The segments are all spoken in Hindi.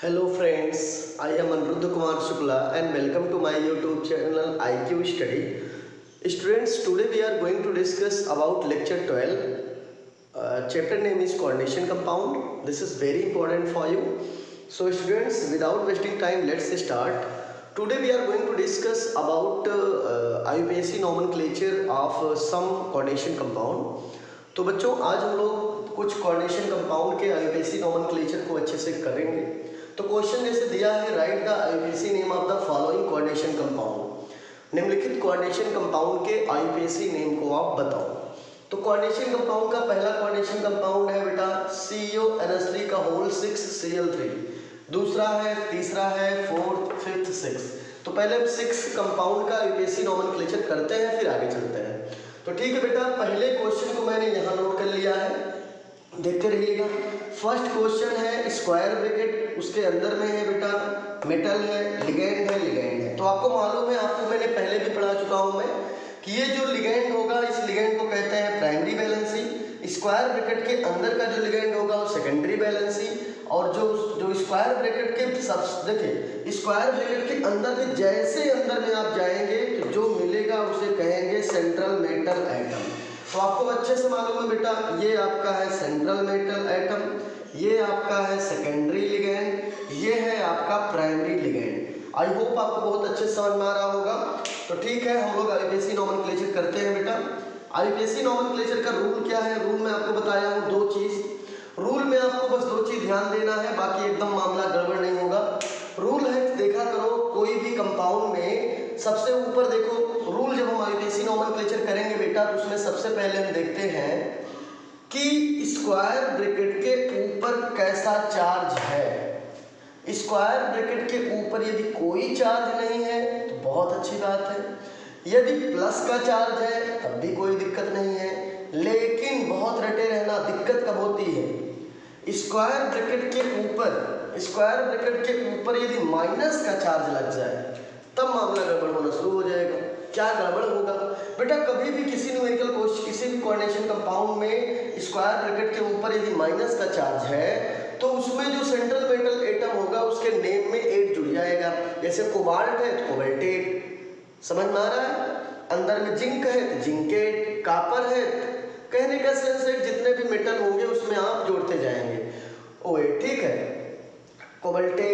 Hello friends, I am Aniruddha Kumar Shukla and welcome to my YouTube channel IQ Study. Students, today we are going to discuss about lecture 12. Chapter name is coordination compound. This is very important for you. So students, without wasting time, let's start. Today we are going to discuss about IUPAC nomenclature of some coordination compound. तो बच्चों आज हम लोग कुछ कोऑर्डिनेशन कंपाउंड के आईयूपीएसी नोमेनक्लेचर को अच्छे से करेंगे। तो क्वेश्चन जैसे दिया है, right the IUPAC name of the following coordination compound. निम्नलिखित कोऑर्डिनेशन कंपाउंड के आईयूपीएसी नेम को आप बताओ। तो कोऑर्डिनेशन कंपाउंड का पहला कोऑर्डिनेशन कंपाउंड है बेटा CuNH3 का होल 6Cl3। दूसरा है, तीसरा है, फोर्थ, फिफ्थ, सिक्स। तो पहले हम 6 कंपाउंड का आईयूपीएसी नोमेनक्लेचर करते हैं, फिर आगे चलते हैं। तो ठीक है बेटा, पहले क्वेश्चन को मैंने यहाँ नोट कर लिया है, देखते रहिएगा। फर्स्ट क्वेश्चन है स्क्वायर ब्रैकेट, उसके अंदर में है बेटा मेटल है, लिगेंड है। तो आपको मालूम है, आपको मैंने पहले भी पढ़ा चुका हूँ मैं कि ये जो लिगेंड होगा, इस लिगेंड को कहते हैं प्राइमरी वैलेंसी। स्क्वायर ब्रैकेट के अंदर का जो लिगेंड होगा वो सेकेंडरी वैलेंसी। और जो स्क्वायर ब्रैकेट के सब देखिए, स्क्वायर ब्रैकेट के अंदर में जैसे अंदर में आप जाएंगे तो जो मिलेगा उसे कहेंगे सेंट्रल मेटल एटम। तो आपको अच्छे से मालूम है बेटा, ये आपका है सेंट्रल मेटल एटम, ये आपका है सेकेंडरी लिगेंड, ये है आपका प्राइमरी लिगेंड। आई होप आपको बहुत अच्छे से समझ में आ रहा होगा। तो ठीक है, हम लोग आईयूपीएसी नोमेनक्लेचर करते हैं बेटा। आईयूपीएसी नोमेनक्लेचर का रूल क्या है? रूल में आपको बताया हूँ 2 चीज़। रूल में आपको बस 2 चीज़ ध्यान देना है, बाकी एकदम मामला गड़बड़ नहीं होगा। रूल है, देखा करो कोई भी कंपाउंड में सबसे ऊपर देखो, रूल जब हम आईयूपीएसी नोमेनक्लेचर करेंगे बेटा तो उसमें सबसे पहले हम देखते हैं कि स्क्वायर ब्रैकेट के ऊपर कैसा चार्ज है। स्क्वायर ब्रैकेट के ऊपर यदि कोई चार्ज नहीं है तो बहुत अच्छी बात है, यदि प्लस का चार्ज है तब भी कोई दिक्कत नहीं है। लेकिन बहुत रटे रहना, दिक्कत कब होती है? स्क्वायर ब्रैकेट के ऊपर यदि माइनस का चार्ज लग जाए तब मामला गड़बड़ होना शुरू हो जाएगा। क्या गड़बड़ होगा बेटा? कभी भी किसी न्यूमेरिकल किसी भी कोऑर्डिनेशन कंपाउंड में स्क्वायर ब्रैकेट के ऊपर यदि माइनस का चार्ज है तो उसमें जो सेंट्रल मेटल एटम होगा उसके नेम में 8 जुड़ जाएगा। जैसे कोबाल्ट है तो कोबाल्टेट, समझ में आ रहा है? अंदर में जिंक है तो जिंकेट, कापर है, कहने का सेंस है जितने भी मेटल होंगे उसमें आप जोड़ते जाएंगे। ओए ठीक है, कोबाल्ट है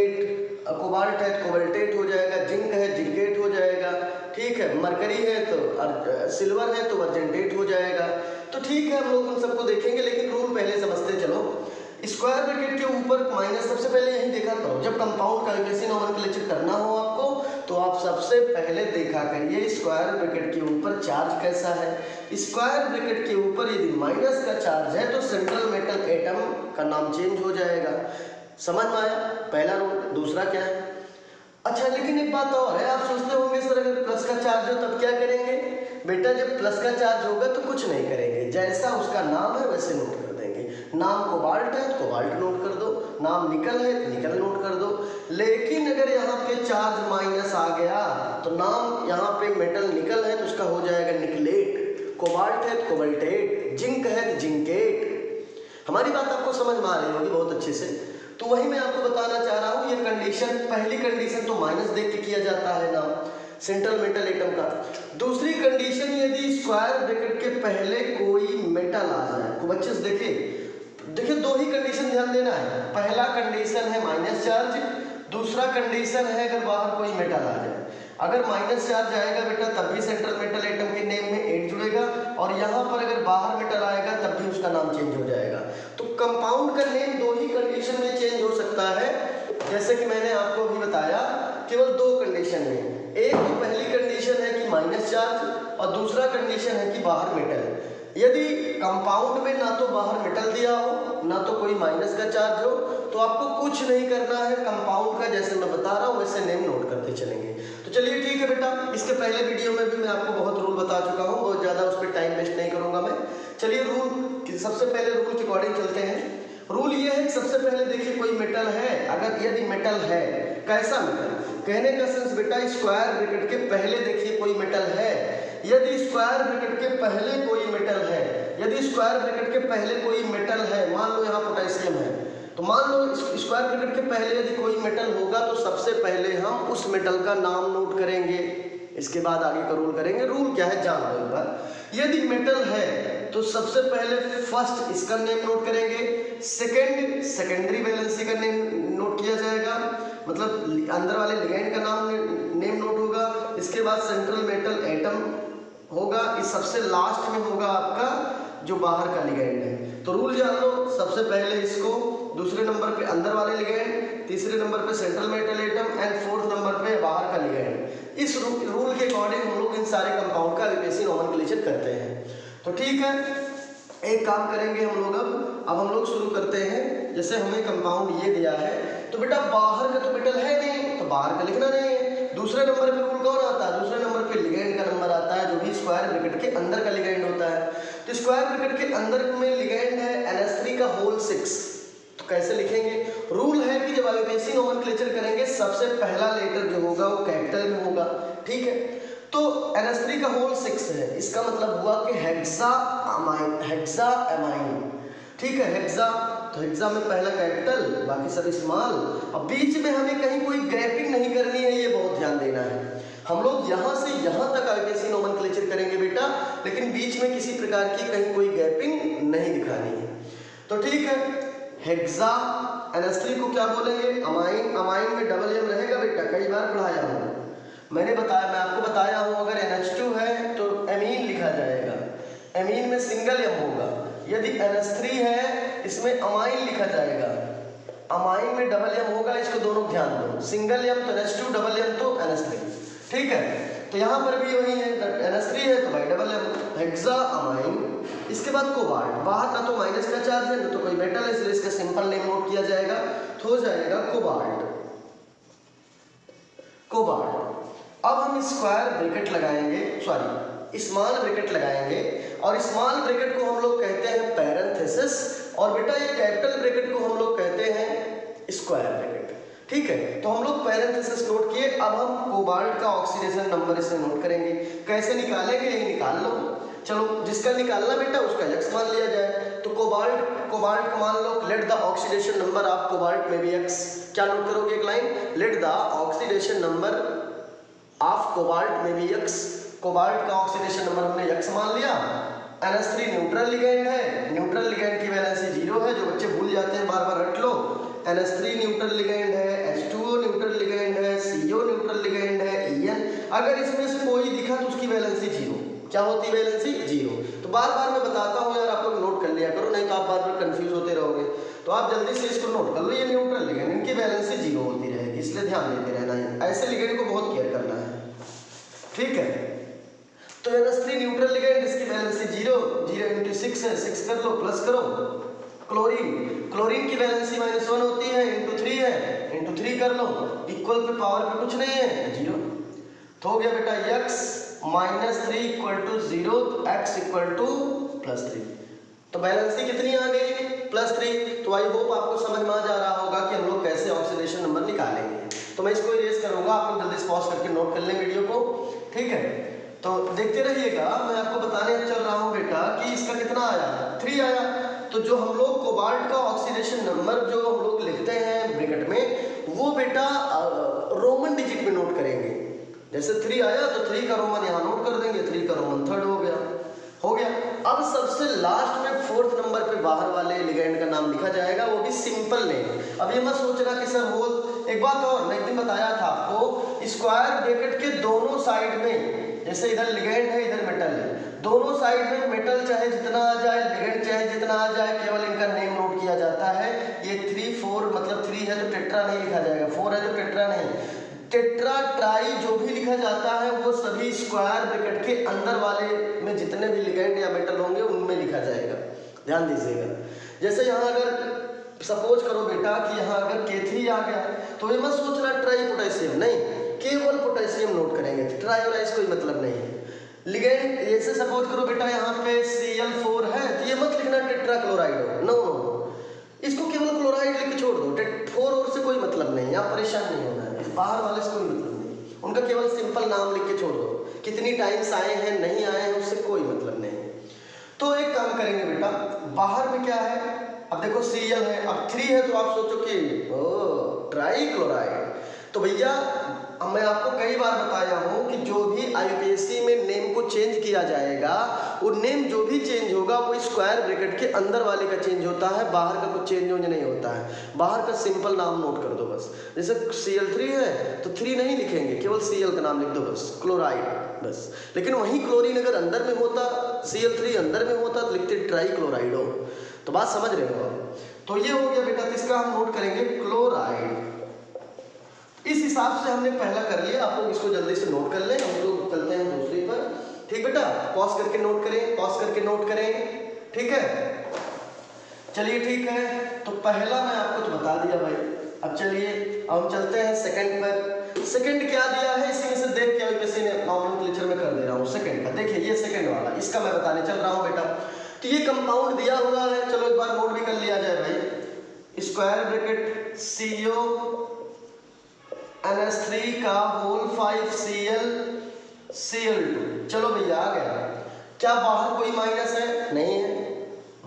तो कोबाल्टेट हो जाएगा, जिंक है जिंकेट हो जाएगा, ठीक है, मरकरी है तो सिल्वर है तो अर्जेंटेट हो जाएगा। तो ठीक है, हम लोग उन सबको देखेंगे, लेकिन रूल पहले समझते चलो। स्क्वायर ब्रैकेट के ऊपर माइनस सबसे पहले यही देखा करो, जब कंपाउंड का आईयूपीएसी नोमेनक्लेचर करना हो आपको तो आप सबसे पहले देखा करिए स्क्वायर ब्रैकेट के ऊपर चार्ज कैसा है। स्क्वायर ब्रैकेट के ऊपर यदि माइनस का चार्ज है तो सेंट्रल मेटल एटम का नाम चेंज हो जाएगा। समझ में आया पहला रूल? दूसरा क्या है? अच्छा, लेकिन एक बात और है, आप सोचते होंगे सर अगर प्लस का चार्ज हो तब क्या करेंगे? बेटा जब प्लस का चार्ज होगा तो कुछ नहीं करेंगे, जैसा उसका नाम है वैसे नोट कर देंगे। नाम कोबाल्ट है तो कोबाल्ट नोट कर दो, नाम निकल है तो निकल नोट कर दो। लेकिन अगर यहाँ पे चार्ज माइनस आ गया तो नाम यहाँ पे मेटल निकल है तो उसका हो जाएगा निकलेट, कोबाल्ट है तो कोबाल्टेट, जिंक है तो जिंकेट। हमारी बात आपको समझ में आ रही होगी बहुत अच्छे से। तो वही मैं आपको बताना चाह रहा हूँ, ये कंडीशन, पहली कंडीशन तो माइनस देख के किया जाता है ना सेंट्रल मेटल एटम का। दूसरी कंडीशन, यदि स्क्वायर ब्रैकेट के पहले कोई मेटल आ जाए। तो बच्चे देखिए 2 ही कंडीशन ध्यान देना है। पहला कंडीशन है माइनस चार्ज, दूसरा कंडीशन है अगर बाहर कोई मेटल आ जाए। अगर माइनस चार्ज आएगा बेटा तब भी सेंट्रल मेटल एटम के नेम में 8 जुड़ेगा, और यहाँ पर अगर बाहर मेटल आएगा तब भी उसका नाम चेंज हो जाएगा। तो कंपाउंड का नेम 2 ही कंडीशन में चेंज हो सकता है, जैसे कि मैंने आपको अभी बताया, केवल 2 कंडीशन में। एक तो पहली कंडीशन है कि माइनस चार्ज, और दूसरा कंडीशन है कि बाहर मेटल। यदि कंपाउंड में ना तो बाहर मेटल दिया हो ना तो कोई माइनस का चार्ज हो तो आपको कुछ नहीं करना है, कंपाउंड का जैसे मैं बता रहा हूँ वैसे नेम नोट करते चलेंगे। तो चलिए ठीक है बेटा, इसके पहले वीडियो में भी मैं आपको बहुत रूल बता चुका हूँ, बहुत ज़्यादा उस पर टाइम वेस्ट नहीं करूँगा मैं। चलिए रूल, सबसे पहले रूल के अकॉर्डिंग चलते हैं। रूल ये है, सबसे पहले देखिए कोई मेटल है, अगर यदि मेटल है, कैसा मेटल? कहने का सेंस बेटा स्क्वायर ब्रैकेट के पहले देखिए कोई मेटल है। यदि स्क्वायर ब्रैकेट के पहले कोई मेटल है, यदि स्क्वायर ब्रैकेट के पहले कोई मेटल है, मान लो यहाँ पोटेशियम है, तो मान लो स्क्वायर ब्रैकेट के पहले यदि कोई मेटल होगा तो सबसे पहले हम उस मेटल का नाम नोट करेंगे, इसके बाद आगे का रूल करेंगे। रूल क्या है जान लो एक बार। यदि मेटल है तो सबसे पहले फर्स्ट इसका नेम नोट करेंगे, सेकंड सेकेंडरी वैलेंसी का नेम नोट किया जाएगा, मतलब अंदर वाले लिगैंड का नाम नेम नोट होगा, इसके बाद सेंट्रल मेटल एटम होगा, इस सबसे लास्ट में होगा आपका जो बाहर का लिगैंड है। तो रूल जान लो, सबसे पहले इसको, दूसरे नंबर पे अंदर वाले लिगैंड, तीसरे नंबर पे central metal atom and fourth number पे बाहर का लिगैंड। इस रूल के अकॉर्डिंग हम लोग इन सारे कंपाउंड का IUPAC नोमेनक्लेचर करते हैं। तो ठीक है, एक काम करेंगे हम लोग अब हम लोग शुरू करते हैं। जैसे हमें कंपाउंड ये दिया है तो बेटा बाहर का तो मेटल है नहीं तो बाहर का लिखना नहीं है। दूसरे नंबर पे रूल कौन आता है? दूसरे नंबर पे लिगैंड का नंबर आता है, जो भी स्क्वायर ब्रैकेट के अंदर का लिगैंड होता है। तो स्क्वायर ब्रैकेट के अंदर में लिगैंड है NH3 का होल 6। तो कैसे लिखेंगे? रूल है कि जब IUPAC नोमेनक्लेचर करेंगे सबसे पहला लेटर जो होगा वो कैपिटल में होगा, ठीक है। तो NH3 का होल 6 है, इसका मतलब हुआ कि हेक्सा अमाइन, ठीक है, हेक्सा। तो हेक्सा में पहला कैपिटल, बाकी सब स्मॉल। अब बीच में हमें कहीं कोई गैपिंग नहीं करनी है, ये बहुत ध्यान देना है। हम लोग यहाँ से यहाँ तक IUPAC नोमेनक्लेचर करेंगे बेटा, लेकिन बीच में किसी प्रकार की कहीं कोई गैपिंग नहीं दिखानी है। तो ठीक है, हेक्सा NH3 को क्या बोलेंगे? अमाइन। अमाइन में डबल एम रहेगा बेटा, कई बार पढ़ाया हूँ मैंने, मैं आपको बताया हूँ। अगर NH2 है तो एमीन लिखा जाएगा, एमीन में सिंगल एम होगा। यदि NH3 है इसमें अमाइन लिखा जाएगा, अमाइन में डबल एम होगा। इसको दोनों ध्यान दो, सिंगल एम तो NH2, डबल एम तो NH3, ठीक है। तो यहाँ पर भी वही है, NH3 है तो भाई डबल एम, हेक्सा अमाइन। इसके बाद कोबाल्ट, बाहर ना तो माइनस का चार्ज है ना तो कोई मेटल है, इसलिए इसका सिंपल नेम नोट किया जाएगा, तो हो जाएगा कोबाल्ट। कोबाल्ट। अब हम स्क्वायर ब्रैकेट लगाएंगे, सॉरी स्मॉल ब्रैकेट लगाएंगे, और स्मॉल ब्रैकेट को हम लोग कहते हैं पैरेंथेसिस, और बेटा ये कैपिटल ब्रैकेट को हम लोग कहते हैं स्क्वायर ब्रैकेट, ठीक है। तो हम लोग पैरेंथेसिस नोट किए। अब हम कोबाल्ट का ऑक्सीडेशन नंबर इसे नोट करेंगे। कैसे निकालेंगे ये निकाल लो, चलो जिसका निकालना बेटा उसका x मान लिया जाए। तो कोबाल्ट को मान लो, let the oxidation number of cobalt में भी x। क्या नोट करोगे? एक line, let the oxidation number of cobalt में भी x। कोबाल्ट का ऑक्सीडेशन नंबर हमने x मान लिया। NH3 न्यूट्रल लिगैंड है, न्यूट्रल लिगैंड की वैलेंसी 0 है, जो बच्चे भूल जाते हैं बार बार रट लो। NH3 न्यूट्रल लिगैंड है, H2O न्यूट्रल लिगैंड है, CO न्यूट्रल लिगैंड है, En। अगर इसमें से कोई दिखा तो उसकी वैलेंसी 0। क्या होती है वैलेंसी? 0। तो बार बार मैं बताता हूँ यार, आप लोग नोट कर लिया करो, नहीं तो आप बार बार कंफ्यूज होते रहोगे। तो आप जल्दी से इसको नोट कर लो, ये न्यूट्रल लिगैंड, इनकी वैलेंसी 0 होती रहेगी, इसलिए ध्यान देते रहना है। ऐसे लिगैंड को बहुत केयर करना है, ठीक है। तो NH3 न्यूट्रल लिगैंड, इसकी वैलेंसी 0 × 6 है, 6 कर लो, प्लस करो। क्लोरीन की वैलेंसी -1 होती है, × 3 है, × 3 कर लो, इक्वल पे पावर पे कुछ नहीं है, 0। तो हो गया बेटा x -3 = 0, x = +3। तो वैलेंसी कितनी आ गई? +3। तो आई होप आपको समझ में आ जा रहा होगा कि हम लोग कैसे ऑक्सीडेशन नंबर निकालेंगे। तो मैं इसको इरेज करूंगा, आप लोग जल्दी से पॉज करके नोट कर लें वीडियो को, ठीक है। तो देखते रहिएगा, मैं आपको बताने चल रहा हूँ बेटा कि इसका कितना आया, 3 आया। तो जो हम लोग कोबाल्ट का ऑक्सीडेशन नंबर जो हम लोग लिखते हैं ब्रैकेट में, वो बेटा रोमन डिजिट में नोट करेंगे। जैसे 3 आया तो 3 का रोमन यहाँ नोट कर देंगे, 3 का रोमन 3rd हो गया। अब सबसे लास्ट में 4th नंबर पे बाहर वाले लिगैंड का नाम लिखा जाएगा, वो भी सिंपल नेम। अब ये मत सोचना कि सर होल। एक बात और, मैं एक दिन बताया था आपको, स्क्वायर ब्रैकेट के दोनों साइड में, जैसे इधर लिगैंड है इधर मेटल है, दोनों साइड में मेटल चाहे जितना आ जाए, लिगैंड चाहे जितना आ जाए, केवल इनका नेम नोट किया जाता है। ये 3 4 मतलब 3 है तो टेट्रा नहीं लिखा जाएगा, 4 है तो टेट्रा नहीं, टेट्रा ट्राई जो भी लिखा जाता है वो सभी स्क्वायर ब्रैकेट के अंदर वाले में जितने भी लिगैंड या मेटल होंगे उनमें लिखा जाएगा, ध्यान दीजिएगा। जैसे यहाँ अगर सपोज करो बेटा कि यहाँ अगर K3 आ गया तो ये मत सोचना ट्राई पोटेशियम, नहीं, केवल पोटेशियम नोट करेंगे, ट्राई और आइस कोई मतलब नहीं है। लिगैंड जैसे सपोज करो बेटा यहाँ पे Cl4 है तो ये मत लिखना टेट्रा क्लोराइड हो, नो, इसको केवल क्लोराइड लिख के छोड़ दो, 4 और से कोई मतलब नहीं, आप परेशान नहीं होना है, बाहर वाले से कोई मतलब नहीं, उनका केवल सिंपल नाम लिख के छोड़ दो, कितनी टाइम्स आए हैं नहीं आए हैं उससे कोई मतलब नहीं। तो एक काम करेंगे बेटा, बाहर में क्या है, अब देखो Cl है, अब 3 है तो आप सोचो कि ओ ट्राई क्लोराइड। तो भैया अब मैं आपको कई बार बताया हूँ कि जो भी आईयूपीएससी में नेम को चेंज किया जाएगा, वो नेम जो भी चेंज होगा वो स्क्वायर ब्रैकेट के अंदर वाले का चेंज होता है, बाहर का कुछ चेंज नहीं होता है। बाहर का सिंपल नाम नोट कर दो बस। जैसे Cl3 है तो 3 नहीं लिखेंगे, केवल Cl का नाम लिख दो बस, क्लोराइड बस। लेकिन वहीं क्लोरीन अगर अंदर में होता, Cl3 अंदर में होता तो लिखते ट्राई क्लोराइडो। तो बात समझ रहे हो आप? तो ये हो गया बेटा, तो इसका हम नोट करेंगे क्लोराइड। इस हिसाब से हमने पहला कर लिया, आप लोग इसको जल्दी से नोट कर लें, हम लोग चलते हैं दूसरी पर। ठीक बेटा, पॉज करके नोट करें, पॉज करके नोट करें, ठीक है। चलिए ठीक है, तो पहला मैं आपको तो बता दिया भाई। अब चलिए अब हम चलते हैं सेकंड पर। सेकंड क्या दिया है, इसी में से देख के किसी ने नॉमेनक्लेचर में कर दे रहा हूँ सेकंड का। देखिए ये सेकंड वाला, इसका मैं बताने चल रहा हूँ बेटा। तो ये कंपाउंड दिया हुआ है, चलो एक बार नोट भी कर लिया जाए भाई। स्क्वायर ब्रैकेट CO NH3 का होल 5Cl Cl2। चलो भैया आ गया। क्या बाहर कोई माइनस है? नहीं है।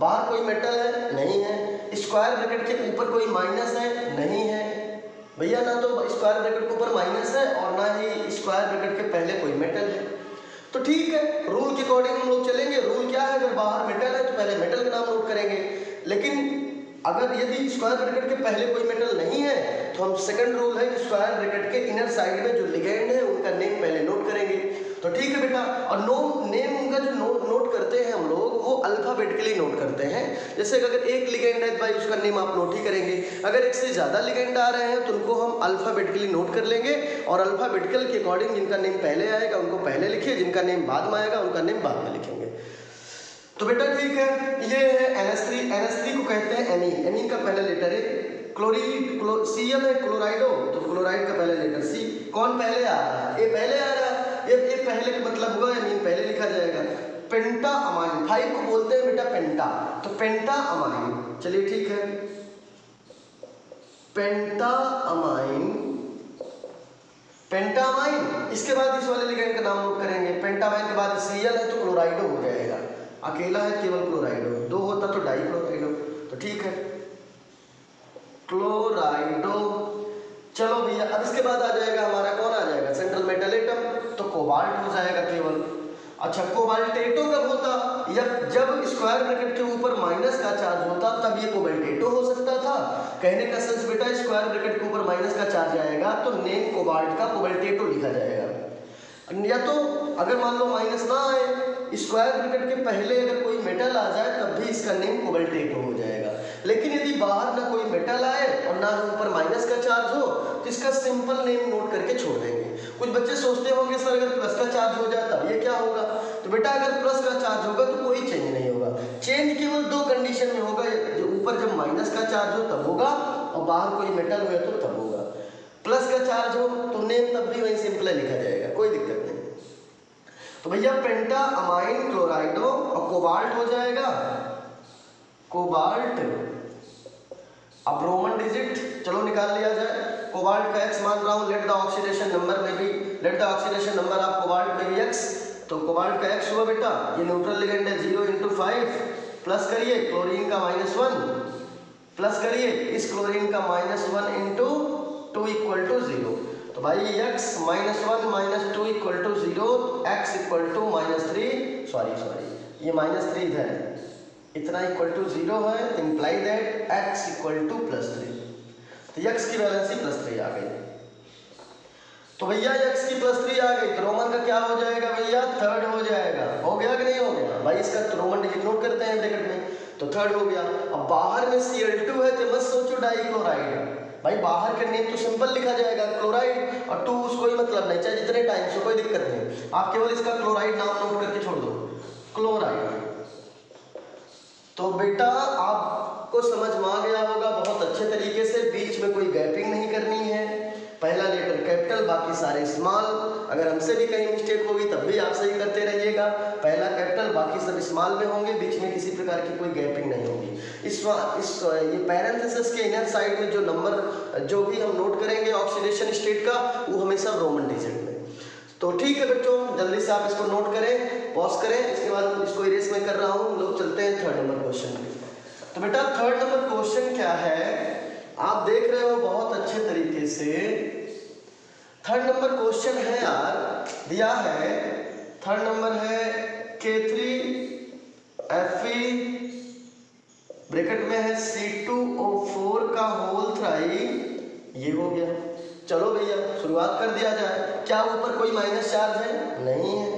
बाहर कोई मेटल है? नहीं है। स्क्वायर ब्रैकेट के ऊपर कोई माइनस है? नहीं है भैया, ना तो स्क्वायर ब्रैकेट के ऊपर माइनस है और ना ही स्क्वायर ब्रैकेट के पहले कोई मेटल है। तो ठीक है, रूल के अकॉर्डिंग हम लोग चलेंगे। रूल क्या है, अगर बाहर मेटल है तो पहले मेटल का नाम नोट करेंगे। लेकिन अगर यदि स्क्वायर ब्रैकेट के पहले कोई मेटल नहीं है तो हम सेकंड रूल है कि स्क्वायर ब्रैकेट के इनर साइड में जो लिगेंड है उनका नेम पहले नोट करेंगे। तो ठीक है बेटा, और नेम उनका जो नोट करते हैं हम लोग वो अल्फाबेटिकली नोट करते हैं। जैसे अगर एक लिगेंड है तो भाई उसका नेम आप नोट ही करेंगे। अगर एक से ज़्यादा लिगेंड आ रहे हैं तो उनको हम अल्फाबेटिकली नोट कर लेंगे, और अल्फाबेटिकल के अकॉर्डिंग जिनका नेम पहले आएगा उनको पहले लिखिए, जिनका नेम बाद में आएगा उनका नेम बाद में लिखेंगे। तो बेटा ठीक है, ये है NH3। NH3 को कहते हैं एमीन। एमीन का पहला लेटर है Cl है, क्लोराइडो, तो क्लोराइड का पहला लेटर C। कौन पहले आ रहा है? ये पहले आ रहा है। ये पहले का मतलब हुआ एमीन पहले लिखा जाएगा। पेंटा अमाइन 5 को बोलते हैं बेटा पेंटा, तो पेंटा अमाइन। चलिए ठीक है, पेंटा अमाइन, पेंटामाइन। इसके बाद इस वाले लिगेंड का नाम नोट करेंगे। पेंटामाइन के बाद Cl है तो क्लोराइडो हो जाएगा। अकेला है केवल क्लोराइडो, दो होता तो डाई क्लोराइडो। तो ठीक है, क्लोराइडो। चलो भैया, अब इसके बाद आ जाएगा हमारा, कौन आ जाएगा? सेंट्रल मेटल एटम, तो कोबाल्ट हो जाएगा केवल। अच्छा, कोबाल्टेटो कब होता? जब स्क्वायर ब्रैकेट के ऊपर माइनस का चार्ज होता तब ये कोबाल्टेटो हो सकता था। कहने का सेंस बेटा, स्क्वायर ब्रैकेट के ऊपर माइनस का चार्ज आएगा तो नेम कोबाल्ट का कोबाल्टेटो लिखा जाएगा। या तो अगर मान लो माइनस ना आए, स्क्वायर ब्रैकेट के पहले अगर कोई मेटल आ जाए तब भी इसका नेम कोबाल्टेटो हो जाएगा। लेकिन यदि बाहर ना कोई मेटल आए और ना ही ऊपर माइनस का चार्ज हो तो इसका सिंपल नेम नोट करके छोड़ देंगे। कुछ बच्चे सोचते होंगे सर अगर प्लस का चार्ज हो जाए तब ये क्या होगा? तो बेटा अगर प्लस का चार्ज होगा तो कोई चेंज नहीं होगा। चेंज केवल दो कंडीशन में होगा, जो ऊपर जब माइनस का चार्ज हो तब होगा और बाहर कोई मेटल हो तो तब होगा। प्लस का चार्ज हो तो नेम तब भी वही सिंपल लिखा जाएगा, कोई दिक्कत नहीं। तो भैया पेंटा अमाइन क्लोराइडो और कोबाल्ट हो जाएगा, कोबाल्ट। अब रोमन डिजिट चलो निकाल लिया जाए। कोबाल्ट का x मान रहा हूँ, लेट द ऑक्सीडेशन नंबर में भी, late the oxidation number of cobalt में भी x, तो कोबाल्ट का x हुआ बेटा, ये न्यूट्रल लिगेंड है 0 × 5, प्लस करिए क्लोरीन का -1, प्लस करिए इस क्लोरीन का -1 × 2 = 0। तो भाई x -1 - 2 = 0, x = -3, सॉरी ये -3 इधर है, इतना = 0 है, इंप्लाई दैट x = +3। तो x की वैलेंसी +3 आ गई। तो भैया x की +3 आ गई तो रोमन का क्या हो जाएगा भैया? थर्ड हो जाएगा। हो गया कि नहीं हो गया भाई? इसका तो रोमन डिजिट नोट करते हैं ब्रैकेट में, तो थर्ड हो गया। अब बाहर में Cl2 है तो मत सोचो डाइक्लोराइड, भाई बाहर का नेम तो सिंपल लिखा जाएगा क्लोराइड, और 2 उसको ही मतलब नहीं, चाहे जितने टाइम से कोई दिक्कत नहीं, आप केवल इसका क्लोराइड नाम नोट करके छोड़ दो, क्लोराइड। तो बेटा आपको समझ में आ गया होगा बहुत अच्छे तरीके से, बीच में कोई गैपिंग नहीं करनी है, पहला लेटर कैपिटल बाकी सारे स्मॉल। अगर हमसे भी कहीं मिस्टेक होगी तब भी आप सही करते रहिएगा, पहला कैपिटल बाकी सब स्मॉल में होंगे, बीच में किसी प्रकार की कोई गैपिंग नहीं होगी। इस ये पैरेंथेसिस के इनर साइड में जो नंबर जो भी हम नोट करेंगे ऑक्सीडेशन स्टेट का, वो हमेशा रोमन डिजिट में। तो ठीक है बच्चों, जल्दी से आप इसको नोट करें, पॉज करें, इसके बाद इसको इरेज में कर रहा हूँ, लोग चलते हैं थर्ड नंबर क्वेश्चन में। तो बेटा थर्ड नंबर क्वेश्चन क्या है, आप देख रहे हो बहुत अच्छे तरीके से। थर्ड नंबर क्वेश्चन है यार, दिया है थर्ड नंबर है K3Fe ब्रैकेट में है C2O4 का होल थ्राई, ये हो गया। चलो भैया शुरुआत कर दिया जाए। क्या ऊपर कोई माइनस चार्ज है? नहीं है।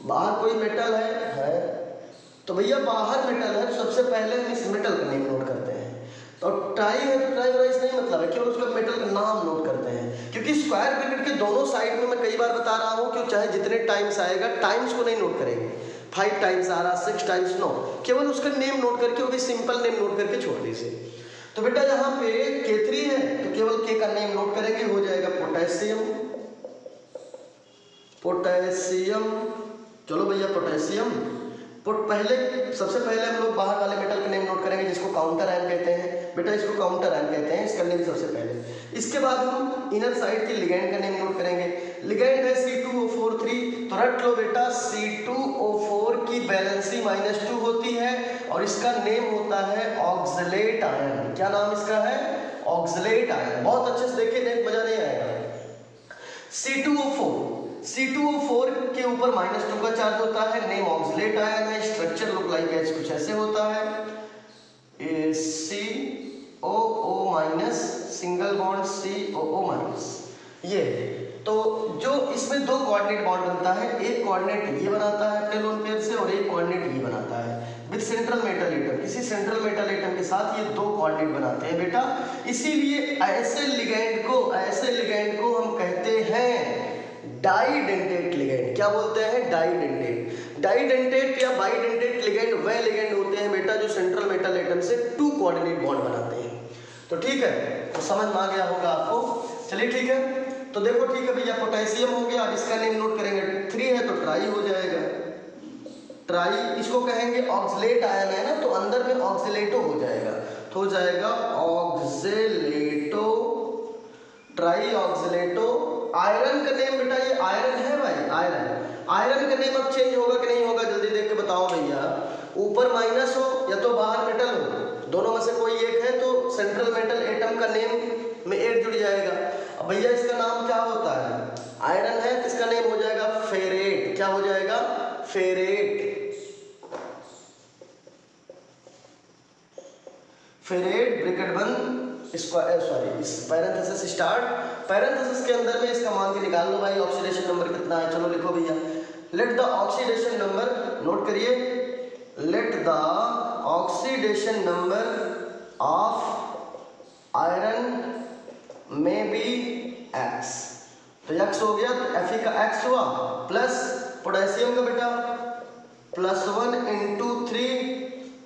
बाहर कोई मेटल है? तो भैया बाहर मेटल है, सबसे पहले हम इस मेटल का नेम नोट करते हैं। तो ट्राई है तो ट्राई वाइज नहीं मतलब है, केवल उसका मेटल का नाम नोट करते हैं, क्योंकि स्क्वायर ब्रैकेट के दोनों साइड में मैं कई बार बता रहा हूँ कि चाहे जितने टाइम्स आएगा टाइम्स को नहीं नोट करेंगे, 5 टाइम्स आ रहा 6 टाइम्स नो, केवल उसका नेम नोट करके, वो भी सिंपल नेम नोट करके छोड़ दीजिए। तो बेटा यहाँ पे K3 है तो केवल K का नेम नोट करेंगे, हो जाएगा पोटेशियम। पोटेशियम, चलो भैया पोटेशियम। पहले सबसे पहले हम लोग बाहर वाले मेटल का नेम नोट करेंगे जिसको काउंटर आयन कहते हैं। बेटा इसको काउंटर आयन कहते हैं, इसका नेम सबसे पहले। इसके बाद हम इनर साइड के लिगैंड का नेम नोट करेंगे। लिगैंड है C2O4 तो रट लो बेटा C2O4 की वैलेंसी -2 होती है और इसका नेम होता है ऑक्सलेट आयन। क्या नाम इसका है? Oxalate ion. बहुत अच्छे से देखिए, नहीं मजा नहीं आएगा। C2O4 के ऊपर -2 का चार्ज होता है, नेम ऑक्सलेट आयन है, स्ट्रक्चर लुक लाइक एज कुछ ऐसे होता है, COO- सिंगल बॉन्ड COO-। ये तो जो इसमें दो कोऑर्डिनेट बॉन्ड बनता है, एक कोऑर्डिनेट ये बनाता है अपने लोन पेयर से और एक कोऑर्डिनेट ये बनाता है विद सेंट्रल मेटल एटम। किसी सेंट्रल मेटल एटम के साथ ये दो कोऑर्डिनेट बनाते हैं बेटा। इसीलिए ऐसे लिगैंड को हम कहते हैं डाइडेंटेट लिगैंड। क्या बोलते हैं? डाइडेंटेट। डाइडेंटेट या बाइडेंटेट लिगैंड वह लिगैंड होते हैं बेटा जो सेंट्रल मेटल एटम से 2 कोऑर्डिनेट बॉन्ड बनाते हैं। तो ठीक है, तो समझ में आ गया होगा आपको। चलिए ठीक है, तो देखो ठीक है भैया, पोटेशियम हो गया। अब इसका नेम नोट करेंगे, 3 है तो ट्राई हो जाएगा। ट्राई इसको कहेंगे, ऑक्सलेट आयन है ना तो अंदर में ऑक्सलेटो हो जाएगा, तो हो जाएगा ऑक्सलेटो, ट्राई ऑक्सलेटो। आयरन का नेम बेटा, ये आयरन है भाई, आयरन का नेम अब चेंज होगा कि नहीं होगा, जल्दी देख के बताओ भैया। ऊपर माइनस हो या तो बाहर मेटल हो, दोनों में से कोई एक है तो सेंट्रल मेटल एटम का नेम में 8 जुड़ जाएगा। अब भैया इसका नाम क्या होता है? आयरन है तो इसका नेम हो जाएगा फेरेट। क्या हो जाएगा? फेरेट। फेरेट ब्रैकेट बंद, इस पैरेंथेसिस स्टार्ट। पैरेंथेसिस के अंदर में इसका मान के निकाल लो भाई, ऑक्सीडेशन नंबर कितना है। चलो लिखो भैया, let the oxidation number, note करिए, let the oxidation number of iron में बी X। तो X हो गया, तो Fe का X हुआ, प्लस पोटेशियम का बेटा +1 × 3,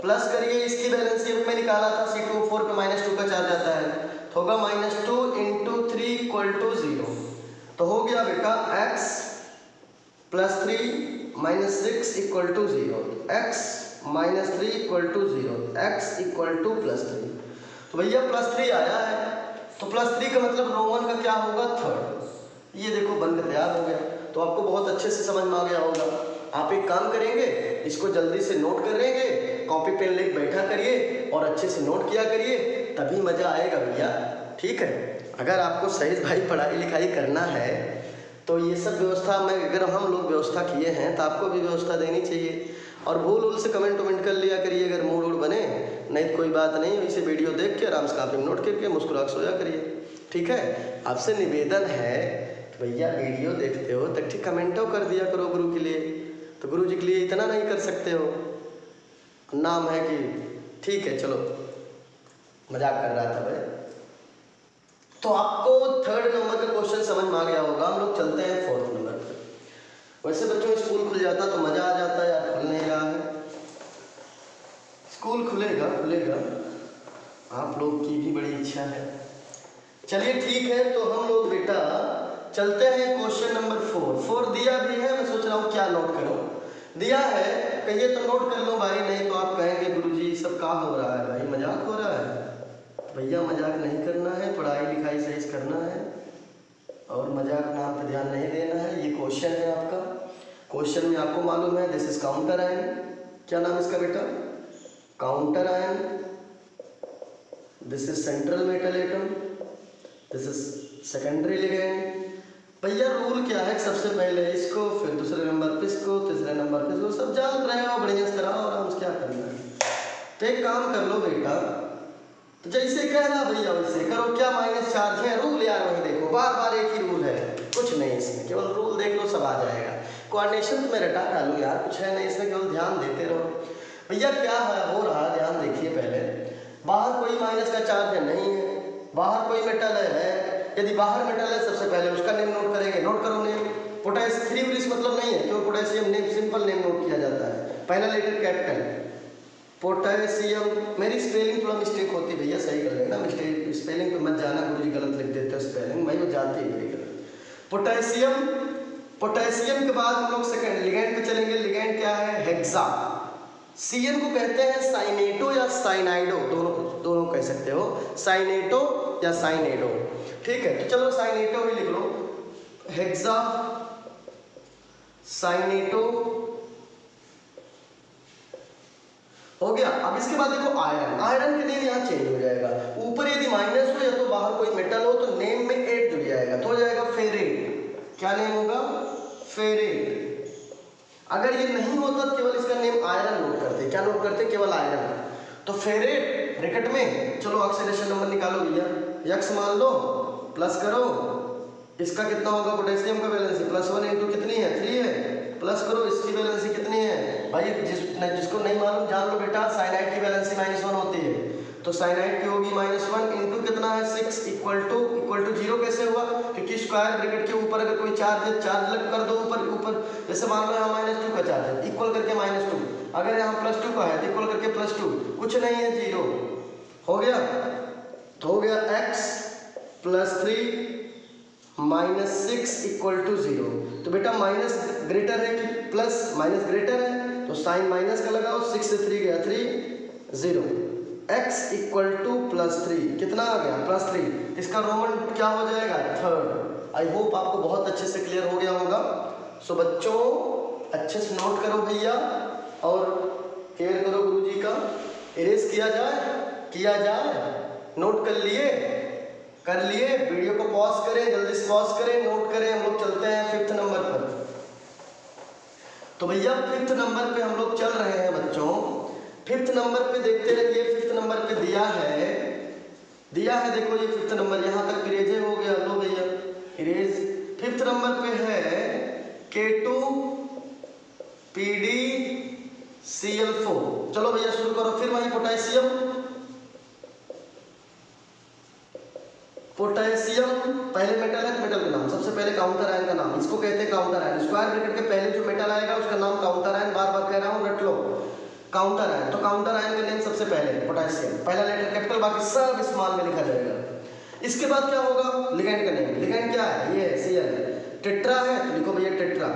प्लस करिए इसकी वैलेंसी अभी मैं निकाला था, C2O4 पे -2 का चार्ज आता है, तो होगा -2 × 3 = 0। तो हो गया बेटा X + 3 - 6 = 0, X - 3 = 0, X = +3। तो भैया +3 आया है, तो +3 का मतलब रोमन का क्या होगा? 3rd। ये देखो बनकर तैयार हो गया। तो आपको बहुत अच्छे से समझ में आ गया होगा। आप एक काम करेंगे, इसको जल्दी से नोट करेंगे, कॉपी पेन लेके बैठा करिए और अच्छे से नोट किया करिए, तभी मज़ा आएगा भैया। ठीक है, अगर आपको सही भाई पढ़ाई लिखाई करना है तो ये सब व्यवस्था में अगर हम लोग व्यवस्था किए हैं तो आपको भी व्यवस्था देनी चाहिए। और भूल से कमेंट कर लिया करिए अगर मूड वूड बने, नहीं तो कोई बात नहीं, इसे वीडियो देख के आराम से कापी में नोट करके मुस्कुरा सोया करिए। ठीक है, आपसे निवेदन है कि भैया वीडियो देखते हो तो ठीक कमेंटो कर दिया करो गुरु के लिए, तो गुरु जी के लिए इतना नहीं कर सकते हो। नाम है कि ठीक है, चलो मजाक कर रहा था भाई। तो आपको 3rd नंबर का क्वेश्चन समझ में आ गया होगा। हम लोग चलते हैं 4th नंबर पर। वैसे बच्चों स्कूल खुल जाता तो मज़ा आ जाता, यार खुल नहीं रहा है। स्कूल खुलेगा, आप लोग की भी बड़ी इच्छा है। चलिए ठीक है, तो हम लोग बेटा चलते हैं क्वेश्चन नंबर 4 दिया भी है, मैं सोच रहा हूँ क्या नोट करूँ। दिया है, कहिए तो नोट कर लो भाई, नहीं तो आप कहेंगे गुरुजी सब क्या हो रहा है भाई, मजाक हो रहा है। भैया मजाक नहीं करना है, पढ़ाई लिखाई सही से करना है और मजाक नाम पे ध्यान नहीं देना है। ये क्वेश्चन है आपका, क्वेश्चन में आपको मालूम है दिस इज काउंटर आयन। क्या नाम इसका बेटा? Counter ion. This is central metal atom, this is secondary ligand. भैया रूल क्या है, सबसे पहले इसको, फिर दूसरे नंबर पे इसको, तीसरे नंबर पे इसको, सब जान रहे हो बढ़िया से कराओ आराम से, क्या करना है। तो एक काम कर लो बेटा, तो जैसे कह रहा भैया वैसे करो। क्या माइनस चार्ज है, रूल यार वही देखो, बार बार एक ही रूल है, कुछ नहीं इसमें, केवल रूल देख लो सब आ जाएगा। कोऑर्डिनेशन तो मैं रटा डालू यार, कुछ है नहीं इसमें, केवल ध्यान देते रहो। भैया क्या है हो रहा, ध्यान देखिए पहले। बाहर कोई माइनस का चार्ज है नहीं है, बाहर कोई मेटल है। यदि बाहर मेटल है सबसे पहले उसका नेम नोट करेंगे, नोट करो नेम। पोटेशियम 3 उलिस मतलब नहीं है, क्यों potassium name simple name note किया जाता है, पहला लेटर कैपिटल पोटेशियम। मेरी स्पेलिंग थोड़ा मिस्टेक होती भैया, सही कर लेना, मिस्टेक स्पेलिंग पे मत जाना, गुरुजी गलत लिख देते हैं स्पेलिंग, भाई वो जाती है मेरी गलत। पोटेशियम, पोटेशियम के बाद हम लोग सेकेंड लिगेंड पे चलेंगे। लिगेंड क्या है, हेक्सा। सीएन को कहते हैं साइनेटो या साइनाइडो, दोनों कह सकते हो, साइनेटो या साइनेडो, ठीक है। तो चलो साइनेटो ही लिख लो, हेक्सा साइनेटो हो गया। अब इसके बाद देखो आयरन, आयरन के नेम यहाँ चेंज हो जाएगा, ऊपर यदि माइनस हो या तो बाहर कोई मेटल हो तो नेम में 8 जुड़ जाएगा, तो हो जाएगा फेरेट। क्या नेम होगा, फेरेट। अगर ये नहीं होता तो केवल इसका नेम आयरन नोट करते, क्या नोट करते, केवल आयरन। तो फेरेट ब्रैकेट में, चलो ऑक्सीडेशन नंबर निकालो भैया, यक्स मान लो, प्लस करो, इसका कितना होगा पोटेशियम का वैलेंसी, +1 इंटू कितनी है 3 है, प्लस करो इसकी वैलेंसी कितनी है भाई, जिसको नहीं मालूम जान लो बेटा, साइनाइड की वैलेंसी -1 होती है, तो साइनाइड की होगी -1 इंटू कितना है 6 इक्वल टू 0 कैसे हुआ, क्योंकि स्क्वायर ब्रैकेट के ऊपर अगर कोई चार्ज है, चार्ज लग कर दो ऊपर, जैसे मान लो यहाँ -2 का चार्ज है, इक्वल करके -2, अगर यहाँ +2 का है तो इक्वल करके +2, कुछ नहीं है 0, हो गया। तो हो गया x +3 -6 इक्वल टू 0। तो बेटा माइनस ग्रेटर है कि प्लस, माइनस ग्रेटर है तो साइन माइनस का लगाओ, 6 से 3 गया 3 0, x इक्वल टू +3 कितना आ गया +3, इसका रोमन क्या हो जाएगा 3rd। आई होप आपको बहुत अच्छे से क्लियर हो गया होगा। सो बच्चों अच्छे से नोट करो भैया और केयर करो गुरुजी का। इरेज किया जाए, नोट कर लिए, वीडियो को पॉज करें, जल्दी से पॉज करें, नोट करें। हम लोग चलते हैं 5th नंबर पर। तो भैया 5th नंबर पे हम लोग चल रहे हैं बच्चों। 5th नंबर पे देखते रहिए, 5th नंबर पे दिया है देखो ये 5th नंबर, यहाँ तक इरेज हो गया, लो भैया इरेज। 5th नंबर पे है K2PdCl4। चलो भैया शुरू करो, फिर वही पोटेशियम पहले मेटल है, मेटल का नाम सबसे पहले काउंटर आयन का नाम, इसको कहते हैं काउंटर आयन। स्क्वायर ब्रैकेट के पहले जो मेटल आएगा उसका नाम काउंटर आयन, बार बार कह रहा हूँ रट लो, काउंटर आयन। तो काउंटर आयन का नेम सबसे पहले पोटेशियम, पहला लेटर कैपिटल, बाकी सब स्मॉल में लिखा जाएगा। इसके बाद क्या होगा, लिगेंड का नेम, लिगेंड क्या है, ये है Cl। टेट्रा है तो लिखो भैया टेट्रा,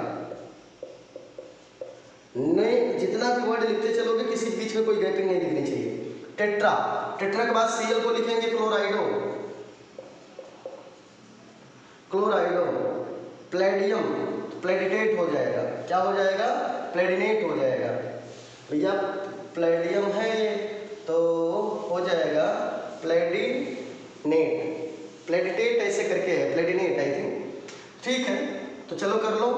नहीं जितना भी वर्ड लिखते चलोगे किसी बीच में कोई गैपिंग नहीं दिखनी चाहिए। टेट्रा के बाद Cl को लिखेंगे क्लोराइडो, प्लेडियम प्लेडिनेट हो जाएगा, क्या हो जाएगा प्लेडिनेट हो जाएगा भैया, प्लेडियम है तो हो जाएगा प्लेडिनेट ऐसे करके है, प्लेडिनेट आई थिंक, ठीक है। तो चलो कर लो,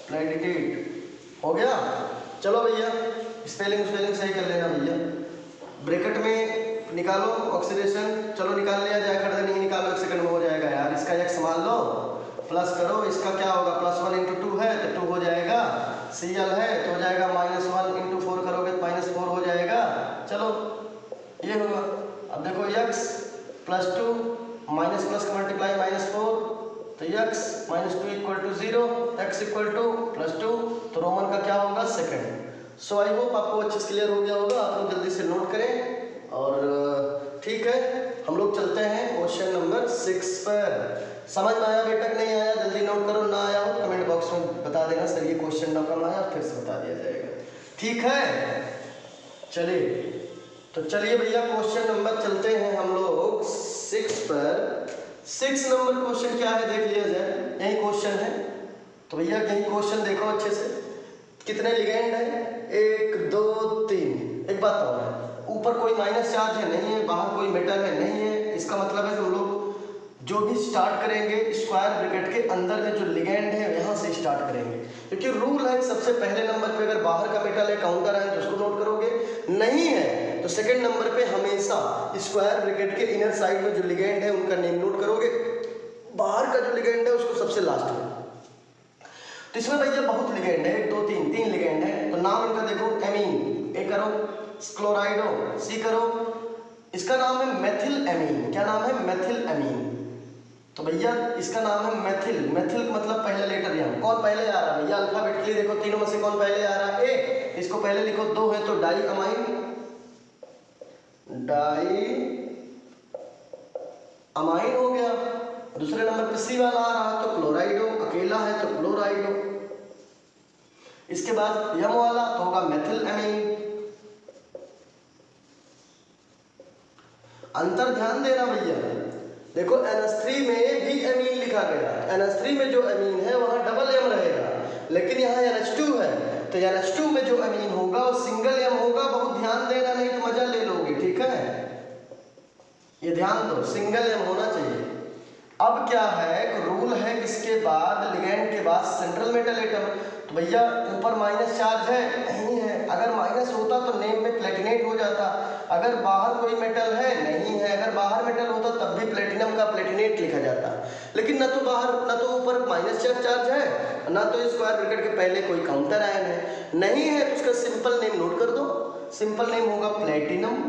प्लेडिनेट हो गया। चलो भैया स्पेलिंग सही कर लेना भैया, ब्रैकेट में निकालो ऑक्सीडेशन, चलो निकाल लिया जाए, खड़े नहीं निकालो, 1 सेकंड में हो जाएगा यार। इसका x मान लो, प्लस करो, इसका क्या होगा +1 इंटू 2 है तो 2 हो जाएगा, Cl है तो हो जाएगा -1 इंटू 4 करोगे तो -4 हो जाएगा। चलो ये होगा। अब देखो x +2 माइनस प्लस का मल्टीप्लाई -4, तो x -2 equal to 0, x equal to +2, तो रोमन का क्या होगा सेकंड। सो आई होप आपको अच्छे से क्लियर हो गया होगा, आप लोग जल्दी से नोट करें और ठीक है। हम लोग चलते हैं क्वेश्चन नंबर 6 पर। समझ में आया बेटा नहीं आया, जल्दी नोट करो, ना आया हो कमेंट बॉक्स में बता देना सर ये क्वेश्चन ना कम आया, फिर से बता दिया जाएगा, ठीक है। चलिए भैया क्वेश्चन नंबर चलते हैं हम लोग 6 पर। 6 नंबर क्वेश्चन क्या है देख लिया जाए, यही क्वेश्चन है। तो भैया यही क्वेश्चन देखो अच्छे से, कितने लिगेंड है, 1 2 3। एक बात और है, ऊपर कोई माइनस चार्ज है नहीं है, बाहर कोई मेटल है नहीं है, इसका मतलब है हम लोग जो भी स्टार्ट करेंगे स्क्वायर ब्रैकेट के अंदर में जो लिगेंड है यहाँ से स्टार्ट करेंगे, क्योंकि रूल है सबसे पहले नंबर पे अगर बाहर का मेटल है काउंटर है तो उसको नोट करोगे, नहीं है तो सेकंड नंबर पे हमेशा स्क्वायर ब्रैकेट के इनर साइड में जो लिगेंड है उनका नेम नोट करोगे, बाहर का जो लिगेंड है उसको सबसे लास्ट में। तो इसमें भैया बहुत लिगेंड है, 1 2 3 3 लिगेंड है, तो नाम इनका देखो एमीन, ए करो, क्लोराइडो, सी करो, इसका नाम है मेथिल एमीन। क्या नाम है? Methyl amine. तो भैया इसका नाम है मेथिल, मेथिल का मतलब पहला लेटर यहाँ कौन पहले आ रहा है भैया अल्फाबेटिकली देखो तीनों में से कौन पहले आ रहा है? ए, इसको पहले लिखो, 2 है तो डाई अमाइन, डाई अमाइन हो गया। दूसरे नंबर पे सी वाला आ रहा है तो क्लोराइडो, अकेला है तो क्लोराइडो। इसके बाद यम वाला तो होगा मेथिल एमीन। अंतर ध्यान देना भैया, देखो NH3 में भी एमीन लिखा गया, NH3 में जो एमीन है वहां डबल एम रहेगा, लेकिन यहाँ NH2 है तो NH2 में जो एमीन होगा वो सिंगल एम होगा। बहुत ध्यान देना नहीं तो मजा ले लोगे, ठीक है, ये ध्यान दो, सिंगल एम होना चाहिए। अब क्या है, रूल है किसके बाद, लिगेंड के बाद सेंट्रल मेटल एटम। तो भैया ऊपर माइनस चार्ज है नहीं है, अगर माइनस होता तो नेम में प्लेटिनेट हो जाता, अगर बाहर कोई मेटल है नहीं है, अगर बाहर मेटल होता तब भी प्लेटिनम का प्लेटिनेट लिखा जाता, लेकिन ना तो बाहर ना तो ऊपर माइनस चार्ज है, ना तो स्क्वायर ब्रैकेट के पहले कोई काउंटर आयन है, नहीं है तो उसका सिंपल नेम नोट कर दो, सिंपल नेम होगा प्लेटिनम।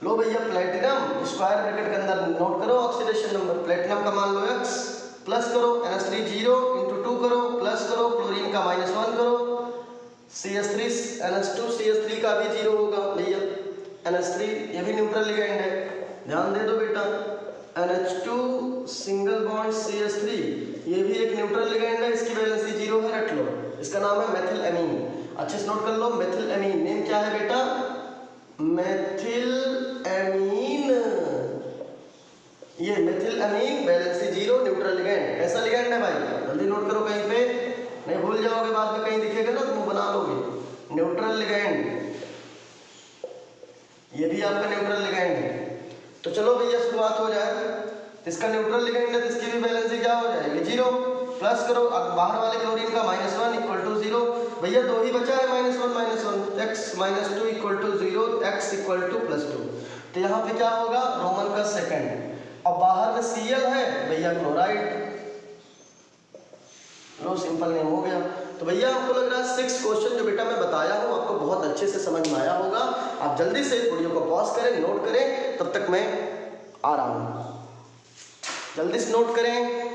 लो भैया प्लेटिनम स्क्वायर ब्रैकेट के अंदर नोट करो ऑक्सीडेशन नंबर, प्लेटिनम का मान लो x, प्लस करो NH3 0 × 2 करो, प्लस करो क्लोरीन का -1 करो, CH3 NH2 CH3 का भी 0 होगा भैया, NH3 ये भी न्यूट्रल लिगेंड है, ध्यान दे दो बेटा, NH2 सिंगल बॉन्ड CH3 ये भी एक न्यूट्रल लिगेंड है, इसकी वैलेंसी 0 है, रट लो, इसका नाम है मेथिल एमीन। अच्छे से नोट कर लो, मेथिल एमीन नेम क्या है बेटा? Methyl amine. ये methyl amine valency 0 neutral ligand, ऐसा लिगेंड है भाई, जल्दी नोट करो कहीं पे नहीं भूल जाओगे, बाद में कहीं दिखेगा ना तो बना लोगे। न्यूट्रल लिगेंड, ये भी आपका न्यूट्रल लिगेंड है। तो चलो भैया शुरुआत हो जाए, इसका न्यूट्रल लिगेंड है तो इसकी भी वैलेंसी क्या हो जाएगी? 0, प्लस करो, अब बाहर वाले क्लोरीन का -1 = 0, भैया 2 ही बचा है, -1 x -2 = 0, x = +2, तो यहाँ पे क्या होगा? रोमन का सेकंड, और बाहर में Cl है भैया क्लोराइड, लो सिंपल नेम हो गया। तो भैया आपको लग रहा है 6 क्वेश्चन जो बेटा मैं बताया हूँ आपको बहुत अच्छे से समझ में आया होगा। आप जल्दी से वीडियो को पॉज करें, नोट करें, तब तक मैं आ रहा हूँ, जल्दी से नोट करें।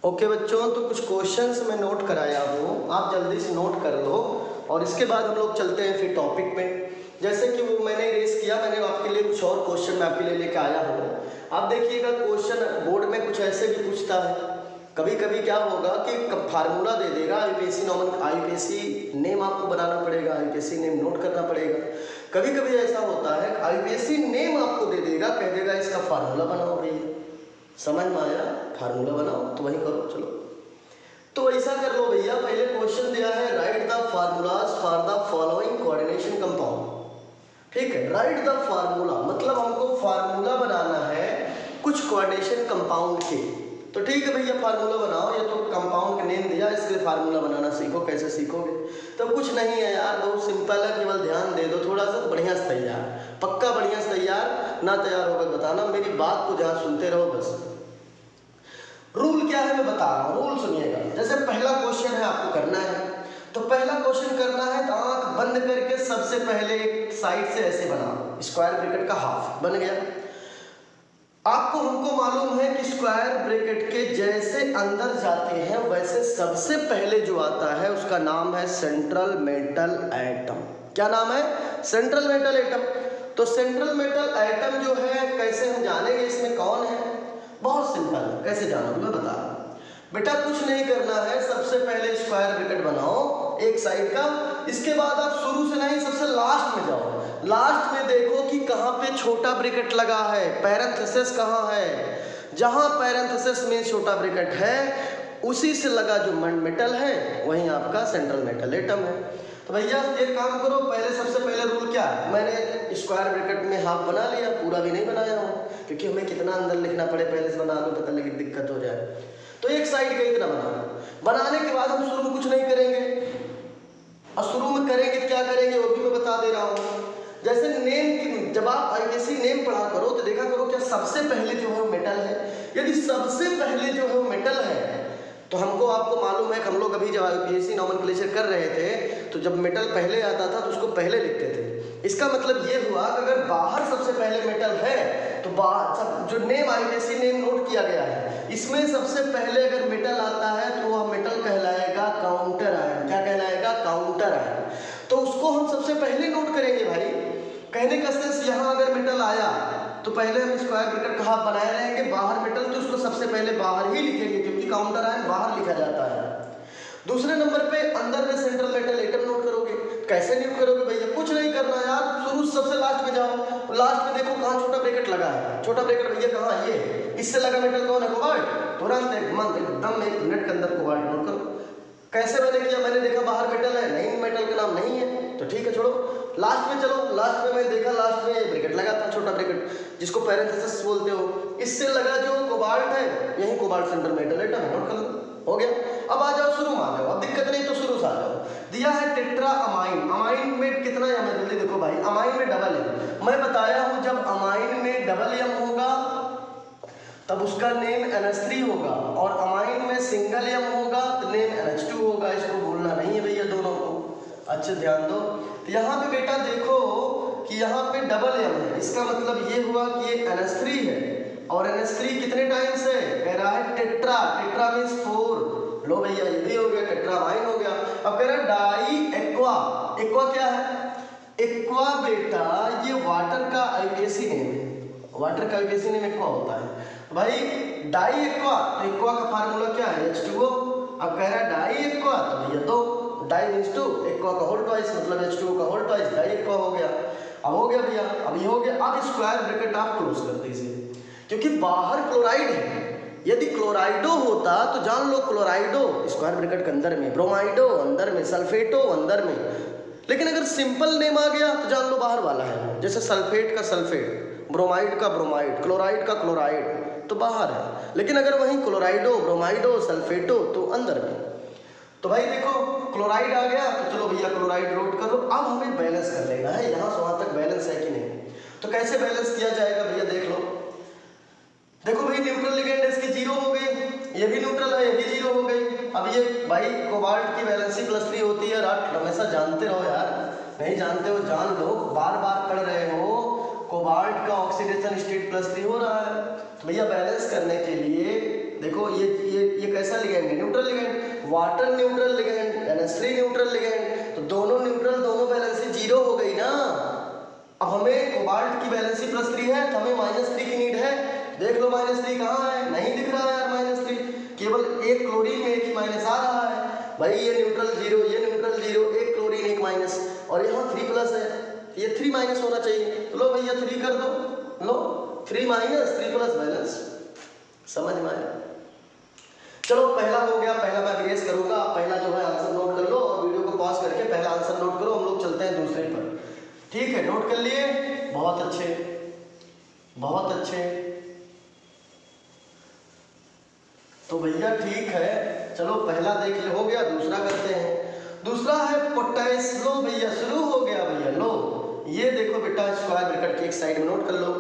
ओके बच्चों, तो कुछ क्वेश्चंस मैं नोट कराया हूँ, आप जल्दी से नोट कर लो और इसके बाद हम लोग चलते हैं फिर टॉपिक में। जैसे कि वो मैंने रेस किया, मैंने आपके लिए कुछ और क्वेश्चन मैं आपके लिए लेके आया हूँ। आप देखिएगा क्वेश्चन बोर्ड में कुछ ऐसे भी पूछता है, कभी कभी क्या होगा कि फार्मूला दे देगा, IUPAC नेम आपको बनाना पड़ेगा, IUPAC नेम नोट करना पड़ेगा। कभी कभी ऐसा होता है IUPAC नेम आपको दे देगा, कह देगा इसका फार्मूला बनाओ भैया, समझ में आया? फार्मूला बनाओ तो वही करो, चलो तो ऐसा कर लो भैया। पहले क्वेश्चन दिया है right the formulas for the following coordination compound, ठीक है, राइट द फार्मूला मतलब हमको फार्मूला बनाना है कुछ कोऑर्डिनेशन कंपाउंड के। तो ठीक है भैया फार्मूला बनाओ, ये तो कंपाउंड का नेम दिया, इसके लिए फार्मूला बनाना सीखो। कैसे सीखोगे? तो कुछ नहीं है यार, बहुत सिंपल है, केवल ध्यान दे दो थोड़ा सा, बढ़िया से तैयार, पक्का बढ़िया से तैयार, ना तैयार होकर बताना, मेरी बात को ध्यान सुनते रहो बस। रूल क्या है मैं बता रहा हूँ, रूल सुनिएगा। जैसे पहला क्वेश्चन है आपको करना है, तो पहला क्वेश्चन करना है तो आंख बंद करके सबसे पहले एक साइड से ऐसे बनाओ, स्क्वायर ब्रैकेट का हाफ बन गया। आपको हमको मालूम है कि स्क्वायर ब्रैकेट के जैसे अंदर जाते हैं वैसे सबसे पहले जो आता है उसका नाम है सेंट्रल मेटल एटम। क्या नाम है? Central metal atom. तो सेंट्रल मेटल एटम जो है कैसे हम जानेंगे इसमें कौन है? बहुत सिंपल है, कैसे जानोगे मैं बता रहा हूँ बेटा। कुछ नहीं करना है, सबसे पहले स्क्वायर ब्रैकेट बनाओ एक साइड का, इसके बाद आप शुरू से नहीं सबसे लास्ट में जाओ, लास्ट में देखो कि कहाँ पे छोटा ब्रैकेट लगा है, पैरेंथेसिस कहाँ है, जहां पैरेंथेसिस में छोटा ब्रैकेट है उसी से लगा जो मेटल है वही आपका सेंट्रल मेटल एटम है। तो भैया एक काम करो, पहले सबसे पहले रूल क्या है, मैंने स्क्वायर ब्रैकेट में हाफ बना लिया, पूरा भी नहीं बनाया हूँ क्योंकि हमें कितना अंदर लिखना पड़े पहले से बना लो, पता लगे दिक्कत हो जाए। तो एक साइड का इतना बनाने के बाद हम शुरू में कुछ नहीं करेंगे, और शुरू में करेंगे क्या करेंगे वो भी मैं बता दे रहा हूँ। जैसे नेम, जब आप आईपीएससी नेम पढ़ा करो तो देखा करो क्या सबसे पहले जो है वो मेटल है। यदि सबसे पहले जो है वो मेटल है तो हमको आपको मालूम है कि हम लोग अभी जब आईपीएससी नॉमेनक्लेचर कर रहे थे तो जब मेटल पहले आता था तो उसको पहले लिखते थे। इसका मतलब ये हुआ कि अगर बाहर सबसे पहले मेटल है तो बाहर जो नेम आईपीएससी नेम नोट किया गया है इसमें सबसे पहले अगर मेटल आता है तो वह मेटल कहलाएगा काउंटर आयन। क्या कहलाएगा? Counter ion. तो उसको हम सबसे पहले नोट करेंगे भाई। कहने का सेंस यहाँ अगर मेटल आया तो पहले हम स्क्वायर ब्रैकेट कहाँ बनाए रहेंगे, बाहर मेटल तो उसको सबसे पहले बाहर ही लिखेंगे क्योंकि काउंटर आयन बाहर लिखा जाता है। दूसरे नंबर पे अंदर में सेंट्रल मेटल एटम नोट करोगे। कैसे नोट करोगे भैया? कुछ नहीं करना यार, शुरू सबसे लास्ट में जाओ, लास्ट में देखो कहाँ छोटा ब्रैकेट लगा है। छोटा ब्रैकेट भैया कहाँ? ये इससे लगा मेटल कौन है? कोबाल्ट। तुरंत एकदम 1 मिनट के अंदर कोबाल्ट नोट करो। कैसे मैंने किया? मैंने देखा बाहर मेटल है, नहीं मेटल का नाम नहीं है तो ठीक है छोड़ो, लास्ट में चलो। लास्ट में मैंने देखा लास्ट में ब्रैकेट लगा था, छोटा ब्रैकेट जिसको पैरेंथेसिस बोलते हो, इससे लगा जो कोबाल्ट है यही कोबाल्ट सेंट्रल मेटल एटम है। नोट कर लो, हो गया। अब आ जाओ शुरू में, आ जाओ, अब दिक्कत नहीं तो शुरू से आ जाओ। दिया है टेट्रा अमाइन। अमाइन में कितना एम है जल्दी देखो भाई, अमाइन में डबल एम। मैं बताया हूं जब अमाइन में डबल एम होगा तब उसका नेम NH3 होगा, और अमाइन में सिंगल एम होगा तो नेम NH2 होगा। इसको भूलना नहीं है भैया दोनों को, अच्छे ध्यान दो। तो यहाँ पे बेटा देखो कि यहाँ पे डबल एम है, इसका मतलब ये हुआ कि ये NH3 है, और NH3 कितने टाइम्स है? कह रहा है टेट्रा। Tetra means 4। लो भैया ये भी हो गया, टेट्रा अमाइन हो गया। अब कह रहा है डाई एक्वा। एक्वा क्या है? एक्वा बेटा ये वाटर का आईपीएससी नेम है, वाटर का आईपीएससी नेम एक्वा होता है भाई। डाई एक्वा, तो एक्वा का फार्मूला क्या है? H2O। अब कह रहा है डाई एक्वा तो भैया 2, डाई मीन्स 2, एक्वा का होल ट्वाइस मतलब H2O का होल ट्वाइस, डाई एक्वा हो गया। अब हो गया भैया, अब ये हो गया। अब स्क्वायर ब्रैकेट आप क्लोज कर दीजिए क्योंकि बाहर क्लोराइड है। यदि क्लोराइडो होता तो जान लो क्लोराइडो स्क्वायर ब्रैकेट के अंदर में, ब्रोमाइडो अंदर में, सल्फेटो अंदर में। लेकिन अगर सिंपल नेम आ गया तो जान लो बाहर वाला है, जैसे सल्फेट का सल्फेट, ब्रोमाइड का ब्रोमाइड, क्लोराइड का क्लोराइड तो बाहर है। लेकिन अगर वहीं क्लोराइडो, ब्रोमाइडो, सल्फेटो तो अंदर में। तो भाई देखो क्लोराइड आ गया तो चलो भैया क्लोराइड नोट कर लो। अब हमें बैलेंस कर लेना है, यहाँ से वहाँ तक बैलेंस है कि नहीं। तो कैसे बैलेंस किया जाएगा भैया देख लो। देखो भाई न्यूट्रल लिगेंड इसकी 0 हो गई, ये भी न्यूट्रल है, ये भी 0 हो गई। अब ये भाई कोबाल्ट की वैलेंसी +3 होती है। रात हमेशा जानते रहो यार, नहीं जानते हो जान लो, बार बार पढ़ रहे हो। कोबाल्ट का ऑक्सीडेशन स्टेट +3 हो रहा है। तो भैया बैलेंस करने के लिए देखो ये कैसा लिगेंड है? Neutral ligand, water neutral ligand, NH3 neutral ligand, तो दोनों न्यूट्रल, दोनों बैलेंसी 0 हो गई ना। अब हमें कोबाल्ट की बैलेंसी +3 है तो हमें -3 की नीड है। देख लो -3 कहाँ है? नहीं दिख रहा है यार -3, केवल एक क्लोरीन में एक ही माइनस आ रहा है भाई। ये न्यूट्रल 0, ये न्यूट्रल 0, एक क्लोरीन एक माइनस, और यहाँ 3+ है, ये 3- होना चाहिए। तो लो भैया 3 कर दो, लो 3- 3+ बैलेंस। समझ में आया? चलो पहला हो गया, पहला मैं ग्रेस करूंगा। पहला जो है आंसर नोट कर लो और वीडियो को पॉज करके पहला आंसर नोट करो। हम लोग चलते हैं दूसरे पर, ठीक है? नोट कर लिए? बहुत अच्छे, बहुत अच्छे। तो भैया ठीक है, चलो पहला देख ले, हो गया। दूसरा करते हैं। दूसरा है पोटेस। लो भैया शुरू हो गया भैया, लो ये देखो बेटा स्क्वायर ब्रैकेट की एक साइड में नोट कर लो।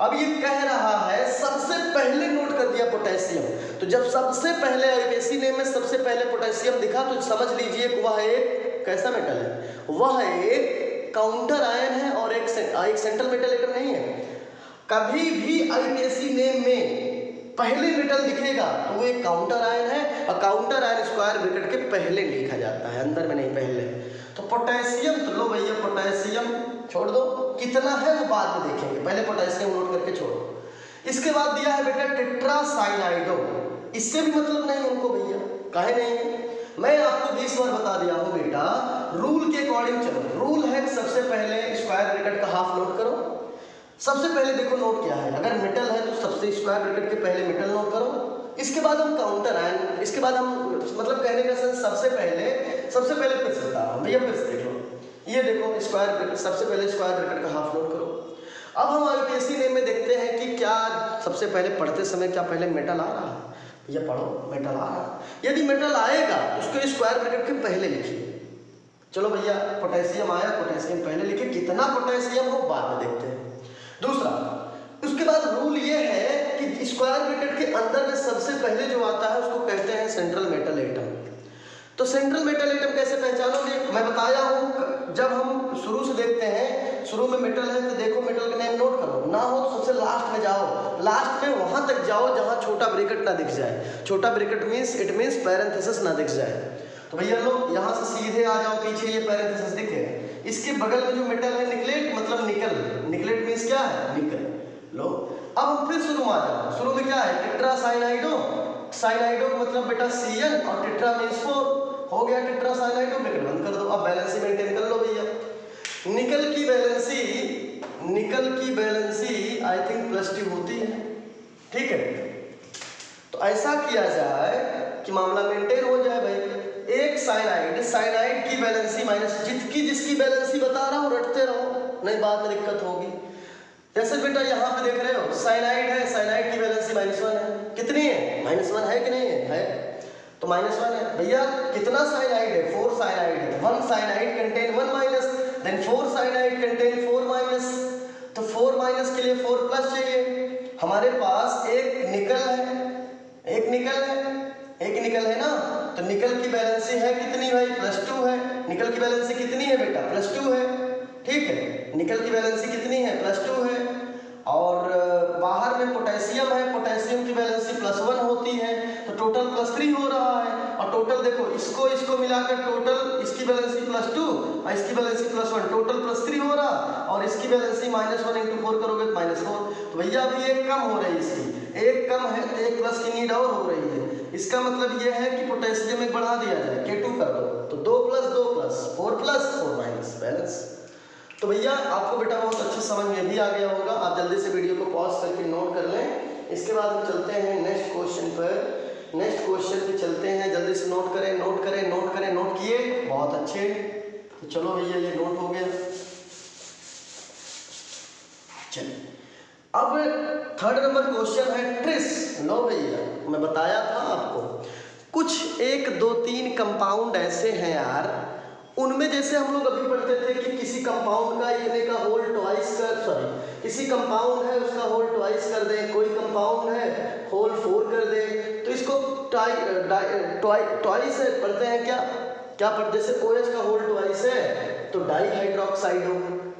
अब ये कह रहा है सबसे पहले नोट कर दिया पोटेशियम। तो जब सबसे पहले आईपीएससी नेम में सबसे पहले पोटेशियम दिखा तो समझ लीजिए वह एक कैसा मेटल है? वह एक काउंटर आयन है और एक सेंट्रल मेटल एटम नहीं है। कभी भी आईपीएससी नेम में पहले मेटल दिखेगा तो वो एक काउंटर आयन है, और काउंटर आयन स्क्वायर ब्रैकेट के पहले लिखा जाता है, अंदर में नहीं पहले। तो पोटेशियम, तो लो भैया पोटेशियम छोड़ दो, कितना है वो बाद में देखेंगे, पहले पोटेशियम नोट करके छोड़ो। इसके बाद दिया है बेटा टेट्रासाइनाइडो। इससे भी मतलब नहीं हमको भैया, काहे नहीं? मैं आपको 20 बार बता दिया हूँ बेटा, रूल के अकॉर्डिंग चलो। रूल है सबसे पहले स्क्वायर ब्रैकेट का हाफ नोट करो, सबसे पहले देखो नोट क्या है, अगर मेटल है तो सबसे स्क्वायर ब्रैकेट के पहले मेटल नोट करो, इसके बाद हम काउंटर आए, इसके बाद हम मतलब कहने का सेंस सबसे पहले फिर से बता रहा हूँ भैया, फिर से देख लो, ये देखो स्क्वायर ब्रैकेट, सबसे पहले स्क्वायर ब्रैकेट का हाफ नोट करो। अब हम आईपीएससी नेम में देखते हैं कि क्या सबसे पहले पढ़ते समय क्या पहले मेटल आ रहा है, ये पढ़ो मेटल आ रहा है, यदि मेटल आएगा उसको स्क्वायर ब्रैकेट के पहले लिखिए। चलो भैया पोटेशियम आया, पोटेशियम पहले लिखिए, कितना पोटेशियम हो बाद में देखते हैं। दूसरा, उसके बाद रूल ये है कि स्क्वायर ब्रैकेट के अंदर में सबसे पहले जो आता है उसको कहते हैं सेंट्रल मेटल एटम। तो सेंट्रल मेटल एटम कैसे पहचानोगे, मैं बताया हूँ, जब हम शुरू से देखते हैं, शुरू में मेटल है तो देखो मेटल का नेम नोट करो, ना हो तो सबसे लास्ट में जाओ, लास्ट में वहां तक जाओ जहां छोटा ब्रैकेट ना दिख जाए। छोटा bracket means it means parenthesis ना दिख जाए। तो भैया लोग यहाँ से सीधे आ जाओ पीछे, ये पैरेंथेसिस दिखे, इसके बगल में जो मेटल है निकलेट मतलब निकल, निकलेट मींस क्या है निकल। लो अब हम फिर शुरू में आ जाओ, शुरू में क्या है टेट्रा साइनाइडो, साइनाइडो का मतलब बेटा Cn और टेट्रा मींस 4, हो गया टेट्रा साइनाइडो, ब्रैकेट बंद कर दो। अब बैलेंसी मेंटेन कर लो भैया, निकल की बैलेंसी आई थिंक +2 होती है, ठीक है। तो ऐसा किया जाए कि मामला मेंटेन हो जाए भाई। एक साइनाइड की बैलेंसी माइनस, जिसकी बैलेंसी बता रहा हूँ रटते रहो, नहीं बाद में दिक्कत होगी। जैसे बेटा यहाँ पे देख रहे हो साइनाइड है, साइनाइड की बैलेंसी -1 है, कितनी है -1 है कि नहीं है, तो -1 है भैया। कितना साइनाइड है 4 साइनाइड है, 1 cyanide contain 1 minus, then 4 cyanide contain 4 minus, तो 4 माइनस के लिए 4 प्लस चाहिए। हमारे पास एक निकल है ना, तो निकल की बैलेंसी है कितनी भाई +2 है, निकल की बैलेंसी कितनी है बेटा +2 है, ठीक है, निकल की बैलेंसी कितनी है +2 है। और बाहर में पोटेशियम है, पोटेशियम की बैलेंसी +1 होती है, तो टोटल +3 हो रहा है। और टोटल देखो इसको मिलाकर टोटल इसकी बैलेंसी +2 और इसकी बैलेंसी +1, टोटल +3 हो रहा, और इसकी बैलेंसी -1 × 4 करोगे तो -4। तो भैया अभी एक कम हो रही है, इसकी एक कम है तो एक प्लस की नीड और हो रही है। इसका मतलब ये है कि पोटेशियम एक बढ़ा दिया जाए, K2 कर दो, तो 2 + 2 + 4 + 4 माइनस बैलेंस। तो भैया आपको बेटा बहुत अच्छे समझ में भी आ गया होगा, आप जल्दी से वीडियो को पॉज करके नोट कर लें। इसके बाद हम चलते हैं नेक्स्ट क्वेश्चन पर, नेक्स्ट क्वेश्चन पे चलते हैं, जल्दी से नोट करें, नोट किए, बहुत अच्छे। तो चलो भैया ये नोट हो गया। चलिए अब 3rd नंबर क्वेश्चन है ट्रिस। लो भैया मैं बताया था आपको कुछ 1 2 3 कंपाउंड ऐसे हैं यार, उनमें जैसे हम लोग अभी पढ़ते थे कि किसी कंपाउंड का इतने का होल ट्वाइस कर, सॉरी किसी कंपाउंड है उसका होल ट्वाइस कर दें, कोई कंपाउंड है होल 4 कर दें, तो इसको ट्वाइस है पढ़ते हैं क्या पढ़ते, जैसे OH का होल ट्वाइस है तो डाई हाइड्रोक्साइड हो,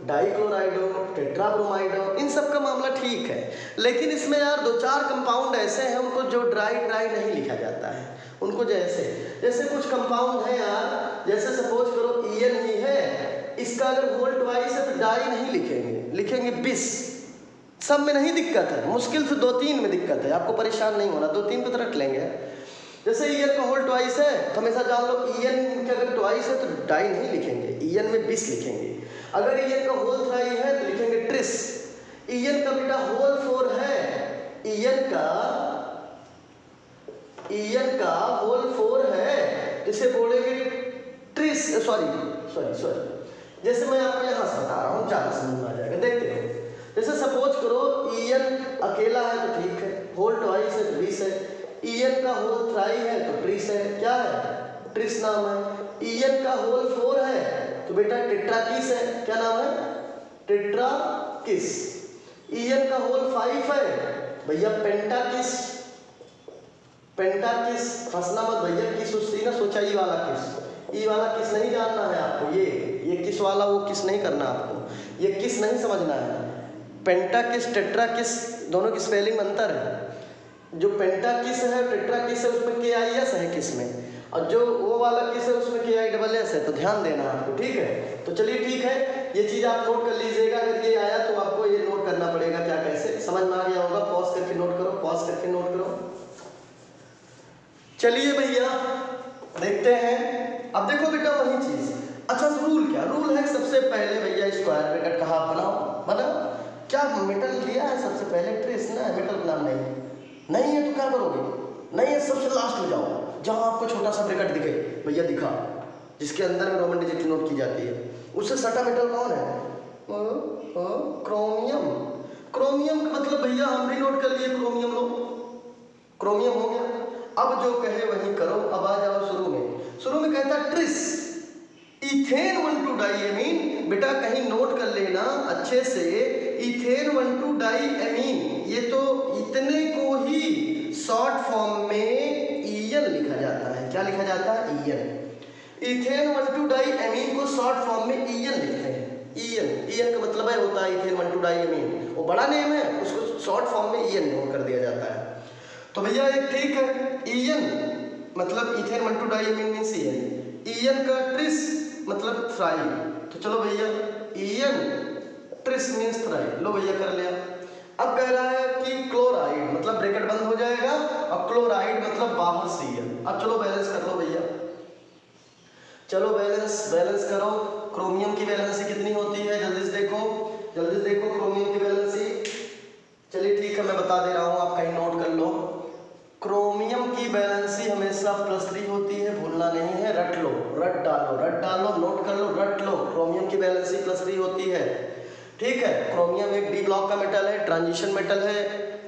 डाइक्लोराइड हो, टेट्राब्रोमाइड हो, इन सब का मामला ठीक है। लेकिन इसमें यार 2-4 कंपाउंड ऐसे हैं उनको जो ड्राई नहीं लिखा जाता है, उनको जैसे कुछ कंपाउंड है यार, जैसे सपोज करो EN ही है, इसका अगर होल ट्वाइस है तो डाई नहीं लिखेंगे बिस। सब में नहीं दिक्कत है, मुश्किल से 2-3 में दिक्कत है, आपको परेशान नहीं होना, 2-3 पे तो रख लेंगे। जैसे EN का होल ट्वाइस है तो हमेशा जान लो EN का अगर ट्वाइस है तो डाई नहीं लिखेंगे, EN में बिस लिखेंगे। अगर EN का होल 3 है तो लिखेंगे ट्रिस। EN का बेटा होल 4 है, EN का होल 4 है, इसे बोलेंगे ट्रिस, सॉरी जैसे मैं आपको यहाँ से बता रहा हूँ, ज़्यादा समझ में आ जाएगा, देखते हो। जैसे सपोज करो EN अकेला है तो ठीक है, होल ट्वाइस है तो ट्रिस है, EN का होल 3 है तो ट्रिस है, क्या है ट्रिस नाम है। EN का होल 4 है तो बेटा टेट्राकिस है, क्या नाम है टेट्राकिस। EN का होल 5 है भैया पेंटाकिस, फंसना मत भैया, किस उससे ना सोचा ई वाला किस नहीं जानना है आपको, ये किस वाला वो किस नहीं करना आपको, ये किस नहीं समझना है। पेंटाकिस टेट्राकिस दोनों की स्पेलिंग में अंतर है, जो पेंटाकिस है टेट्राकिस है उसमें KIS है किस में, और जो वो वाला किस है उसमें KISS है, तो ध्यान देना आपको, ठीक है। तो चलिए ठीक है, ये चीज़ आप नोट कर लीजिएगा, अगर ये आया तो आपको ये नोट करना पड़ेगा क्या कैसे, समझ में आ गया होगा, पॉज करके नोट करो। चलिए भैया देखते हैं, अब देखो बेटा वही चीज़। अच्छा रूल क्या, रूल है सबसे पहले भैया स्क्वायर ब्रैकेट का हाफ बनाओ, क्या मेटल लिया है सबसे पहले? ट्रेस ना, मेटल का नाम नहीं है तो क्या करोगे? नहीं है सबसे लास्ट में जाओ, जहाँ आपको छोटा सा ब्रैकेट दिखे, भैया दिखा, जिसके अंदर में रोमन डिजिट नोट की जाती है, उससे सटा मेटल कौन है? क्रोमियम। क्रोमियम का मतलब भैया हम भी नोट कर लिए, क्रोमियम लो, क्रोमियम हो गया। अब जो कहे वही करो। अब आ जाओ शुरू में कहता ट्रिस, इथेन 1,2 डाइएमीन। बेटा कहीं नोट कर लेना अच्छे से, इथेन 1,2 डाइएमीन, ये तो इतने को ही शॉर्ट फॉर्म में ईएन लिखा जाता है। क्या लिखा जाता है? ईएन। इथेन 1,2 डाइएमीन को शॉर्ट फॉर्म में ईएन लिखते हैं। ईएन का मतलब है होता है इथेन 1,2 डाइएमीन, वो बड़ा नेम है, उसको शॉर्ट फॉर्म में ईएन नोट कर दिया जाता है। तो भैया एक ठीक है, ईएन मतलब ethane 1,2 diamine means EN, EN का ट्रिस मतलब थ्राइल। तो चलो भैया ईएन ट्रिस मींस थ्राइल, लो भैया कर लिया। अब कह रहा है कि क्लोराइड, मतलब ब्रैकेट बंद हो जाएगा, अब क्लोराइड मतलब बाहर Cl। अब चलो बैलेंस कर लो भैया, चलो बैलेंस करो। क्रोमियम की वैलेंसी कितनी होती है? जल्दी से देखो क्रोमियम की वैलेंसी। चलिए ठीक है, मैं बता दे रहा हूँ, आप कहीं नोट कर लो। क्रोमियम की वैलेंसी हमेशा +3 होती है, भूलना नहीं है, रट डालो, नोट कर लो, रट लो। क्रोमियम की वैलेंसी +3 होती है, ठीक है। क्रोमियम एक डी ब्लॉक का मेटल है, ट्रांजिशन मेटल है,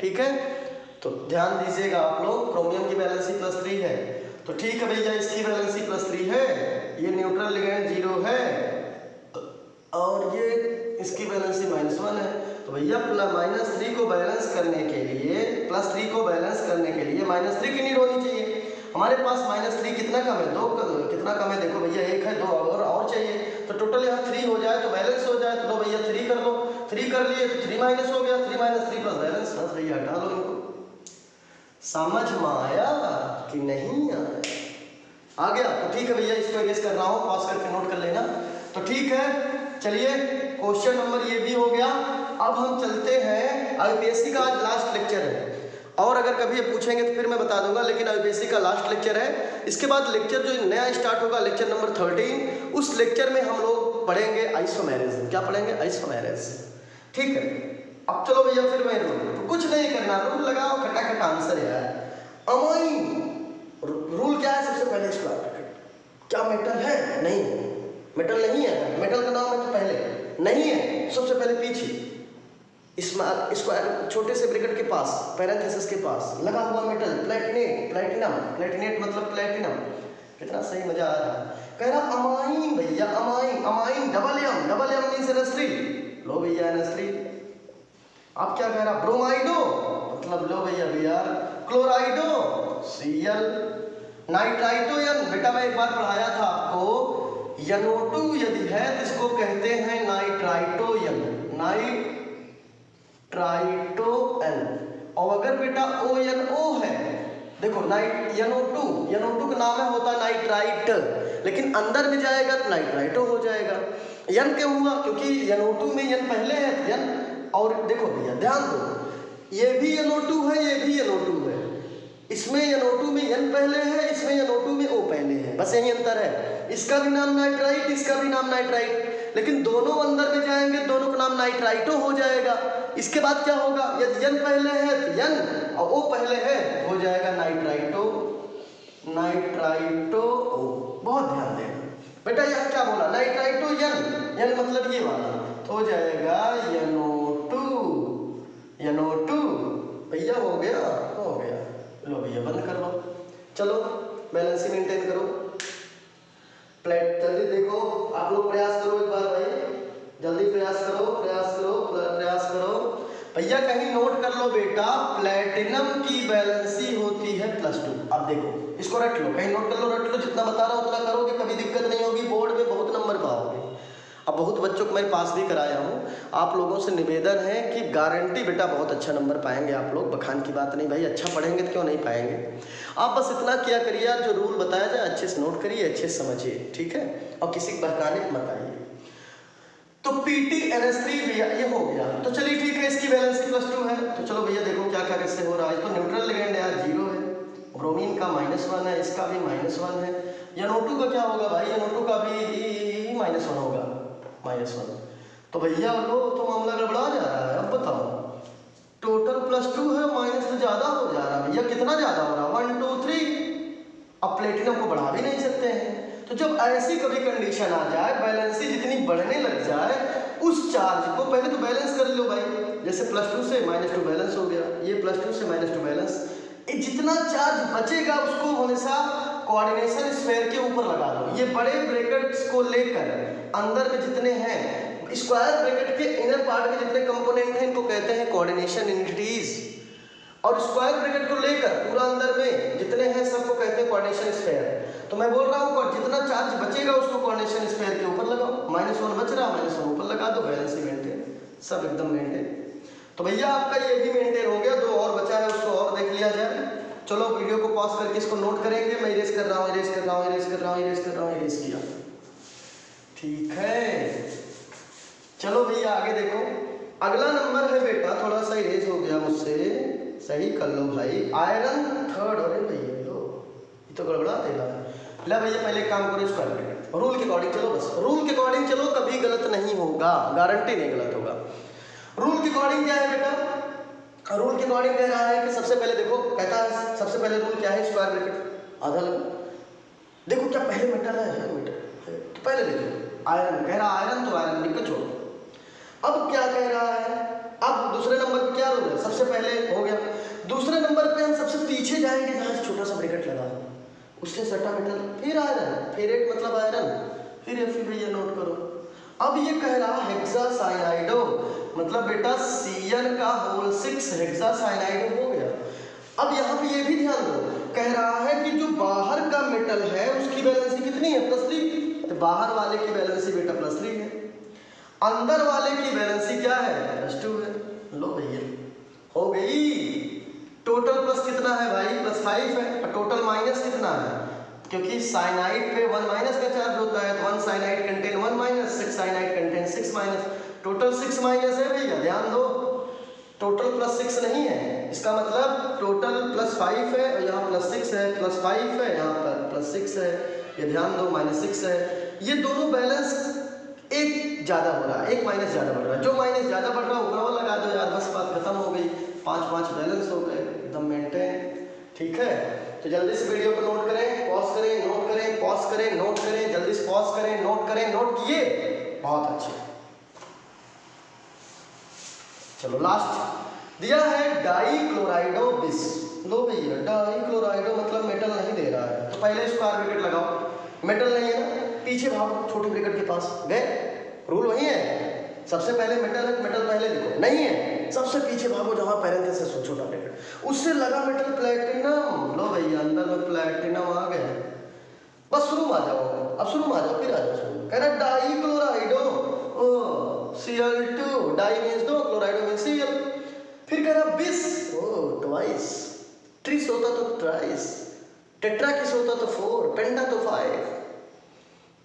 ठीक है। तो ध्यान दीजिएगा आप लोग, क्रोमियम की वैलेंसी +3 है। तो ठीक है भैया, इसकी वैलेंसी +3 है, ये न्यूट्रल लिगेंड 0 है, और ये इसकी वैलेंसी -1 है। तो भैया -3 को बैलेंस करने के लिए, +3 को बैलेंस करने के लिए -3 की नीड होनी चाहिए। हमारे पास -3 कितना कम है? 2 कितना कम है? देखो भैया 1 है, 2 और चाहिए, तो टोटल यहाँ 3 हो जाए तो बैलेंस हो जाए। तो लो भैया 3 कर लो, 3 कर लिए तो 3 माइनस हो गया, 3 - 3 + बैलेंस। बस भैया हटा लो इनको। समझ में आया कि नहीं आया? आ गया? तो ठीक है भैया, इसको इरेज कर रहा हूँ, पॉज करके नोट कर लेना। तो ठीक है, चलिए क्वेश्चन नंबर ये भी हो गया। अब हम चलते हैं, आईपीएससी का आज लास्ट लेक्चर है, और अगर कभी ये पूछेंगे तो फिर मैं बता दूंगा, लेकिन आईपीएससी का लास्ट लेक्चर है। इसके बाद लेक्चर जो नया स्टार्ट होगा, लेक्चर नंबर 13, उस लेक्चर में हम लोग पढ़ेंगे आइसोमेरिज्म। क्या पढ़ेंगे? आइसोमेरिज्म, ठीक है। अब चलो भैया फिर मैं रूल, कुछ नहीं करना, रूल लगाओ, खटाखट आंसर यार। अमाइन रूल क्या है? सबसे पहले इसको क्या मेटल है? नहीं, मेटल नहीं है, मेटल का नाम है तो पहले नहीं है, सबसे पहले पीछे इसको छोटे से ब्रैकेट के पास, पैरेंथेसिस के पास लगा हुआ मेटल, प्लेटिनम मतलब प्लेटिनम। कितना सही, मजा आ रहा है। कह रहा अमाइन भैया, amine double M means NH3, लो भैया NH3। आप क्या कह रहा? ब्रोमाइडो मतलब लो भैया Br, क्लोराइडो Cl, नाइट्राइटो यन, बेटा मैं एक बार पढ़ाया था आपको, NO2 यदि है तो इसको कहते हैं नाइट्राइटोयन, और अगर बेटा ONO है, देखो NO2 का नाम है होता है नाइट्राइट, लेकिन अंदर में जाएगा तो नाइट्राइटो हो जाएगा। यन क्यों हुआ? क्योंकि NO2 में यन पहले है यन, और देखो भैया ध्यान दो, ये भी NO2 है, ये भी NO2 है, इसमें NO2 में N पहले है, इसमें NO2 में O पहले है, बस यही अंतर है। इसका भी नाम नाइट्राइट, इसका भी नाम नाइट्राइट, लेकिन दोनों अंदर में जाएंगे, दोनों का नाम नाइट्राइटो हो जाएगा। इसके बाद क्या होगा? यदि N पहले है तो N, और O पहले है हो जाएगा नाइट्राइटो O। बहुत ध्यान देना बेटा, यहाँ क्या बोला? नाइट्राइटो N मतलब ये वाला, तो हो जाएगा NO2 भैया। हो गया। लो भैया बंद कर लो, चलो बैलेंस मेंटेन करो। प्लेट जल्दी देखो, आप लोग प्रयास करो एक बार भाई, जल्दी प्रयास करो भैया। कहीं नोट कर लो बेटा, प्लेटिनम की बैलेंसी होती है +2। अब देखो इसको रट लो, कहीं नोट कर लो, रट लो, जितना बता रहा हूँ उतना करोगे, कभी दिक्कत नहीं होगी, बोर्ड में बहुत नंबर पाओगे। अब बहुत बच्चों को मैं पास भी कराया हूँ, आप लोगों से निवेदन है कि गारंटी बेटा बहुत अच्छा नंबर पाएंगे आप लोग, बखान की बात नहीं भाई, अच्छा पढ़ेंगे तो क्यों नहीं पाएंगे। आप बस इतना किया करिए, जो रूल बताया जाए अच्छे से नोट करिए, अच्छे से समझिए, ठीक है, और किसी को बहकाने मत आइए। तो PtNH3 भैया ये हो गया, तो चलिए ठीक है, इसकी वैलेंसी +2 है। तो चलो भैया देखो क्या क्या कैसे हो रहा है। तो न्यूट्रल लिगेंड यार 0 है, ब्रोमीन का -1 है, इसका भी -1 है। NO2 का क्या होगा भाई? NO2 का भी -1 होगा, -1। तो भैया लो तो मामला गड़बड़ा जा रहा है। अब बताओ टोटल +2 है, माइनस तो ज़्यादा हो जा रहा है भैया। कितना ज़्यादा हो रहा है? 1 2 3। अब प्लेटिनम को बढ़ा भी नहीं सकते हैं। तो जब ऐसी कभी कंडीशन आ जाए, बैलेंसी जितनी बढ़ने लग जाए, उस चार्ज को पहले तो बैलेंस कर लो भाई। जैसे +2 से -2 बैलेंस हो गया, ये +2 से -2 बैलेंस। जितना चार्ज बचेगा उसको हमेशा कोऑर्डिनेशन स्फीयर के ऊपर लगा दो। ये बड़े ब्रैकेट्स को लेकर अंदर में जितने हैं, स्क्वायर ब्रैकेट के इनर पार्ट के जितने कंपोनेंट हैं, इनको कहते हैं कोऑर्डिनेशन एंटिटीज। और स्क्वायर ब्रैकेट को लेकर पूरा अंदर में जितने हैं सबको कहते हैं कोऑर्डिनेशन स्फीयर। तो मैं बोल रहा हूँ जितना चार्ज बचेगा उसको कोऑर्डिनेशन स्फीयर के ऊपर लगाओ। -1 बच रहा, -1 ऊपर लगा दो, बैलेंस ही मेंटेन, सब एकदम मेंटेन। तो भैया आपका ये भी मेंटेन हो गया। 2 और बचा है, उसको और देख लिया जाए। चलो वीडियो को पॉज करके इसको नोट करेंगे। मैं इरेज कर रहा हूँ, इरेज कर रहा हूँ, इरेज कर रहा हूँ, इरेज कर रहा हूँ, इरेज किया। ठीक है, चलो भैया आगे देखो। अगला नंबर है बेटा, थोड़ा सा इरेज हो गया मुझसे, सही कर लो भाई। Iron 3rd। अरे भैया लो, ये तो गड़बड़ा देगा। ले भैया पहले एक काम करो, स्क्वायर ब्रैकेट रूल के अकॉर्डिंग चलो, बस रूल के अकॉर्डिंग चलो, कभी गलत नहीं होगा, गारंटी नहीं गलत होगा। रूल के अकॉर्डिंग क्या है बेटा? रूल के अकॉर्डिंग कह रहा है कि सबसे पहले देखो, कहता है सबसे पहले रूल क्या है? स्क्वायर ब्रैकेट आधा लगो। देखो क्या पहले मेटल है, मेटल है तो पहले देखो आयरन, कह रहा आयरन तो आयरन लिख के छोड़ो। अब क्या कह रहा है? अब दूसरे नंबर पे क्या रूल है? सबसे पहले हो गया। दूसरे नंबर पे हम सबसे पीछे जाएंगे जहाँ छोटा सा ब्रैकेट लगा, उससे सटा मेटल, फिर आयरन, फिर एक मतलब आयरन, फिर ये नोट करो। अब ये कह रहा हेक्सासाइनाइडो, मतलब बेटा Cn का होल 6 हेक्सासाइनाइडो हो गया। अब यहाँ पे ये भी ध्यान दो, कह रहा है कि जो बाहर का मेटल है उसकी वैलेंसी कितनी है? +3। तो बाहर वाले की वैलेंसी बेटा +3 है, अंदर वाले की वैलेंसी क्या है? +2 है। लो भैया हो गई। टोटल प्लस कितना है भाई? +5 है। और टोटल माइनस कितना है? क्योंकि साइनाइड पे 1 माइनस का चार्ज होता है, तो 1 cyanide contain 1 minus, 6 cyanide contain 6 minus, total 6 minus है भैया, ध्यान दो। टोटल +6 नहीं है, इसका मतलब टोटल +5 है और यहाँ +6 है, +5 है, यहाँ पर +6 है, ये ध्यान दो, -6 है। ये दोनों बैलेंस एक ज़्यादा हो रहा है, एक माइनस ज़्यादा बढ़ रहा है। जो माइनस ज़्यादा बढ़ रहा है ऊपर वाला लगा दो यार, बस बात खत्म हो गई। 5 बैलेंस हो गए, एकदम मेंटेन। ठीक है, तो जल्दी से वीडियो को नोट करें, पॉज करें, नोट करें, पॉज करें, नोट करें, जल्दी से पॉज करें, नोट करें, नोट किए, बहुत अच्छे। चलो लास्ट दिया है डाइक्लोराइडो बिस। लो भैया डाइक्लोराइडो मतलब मेटल नहीं दे रहा है, तो पहले स्क्वायर ब्रैकेट लगाओ। मेटल नहीं है ना, पीछे भागो छोटे ब्रैकेट के पास गए, रूल वही है, सबसे पहले मेटल है, मेटल पहले लिखो। नहीं है, सबसे पीछे भागो जहां पैरेंथेसिस हो, छोटा ब्रैकेट, उससे लगा मेटल प्लैटिनम। लो भैया अंदर में प्लैटिनम आ गए, बस शुरू में आ जाओ, अब शुरू में आ जाओ, फिर आ जाओ शुरू। कह रहा डाइक्लोराइडो, Cl2, डाई मींस दो, क्लोराइडो मींस Cl। फिर कह रहा बिस, ट्वाइस, ट्रिस होता तो ट्राइस, टेट्रा किस होता तो 4, पेंटा तो 5।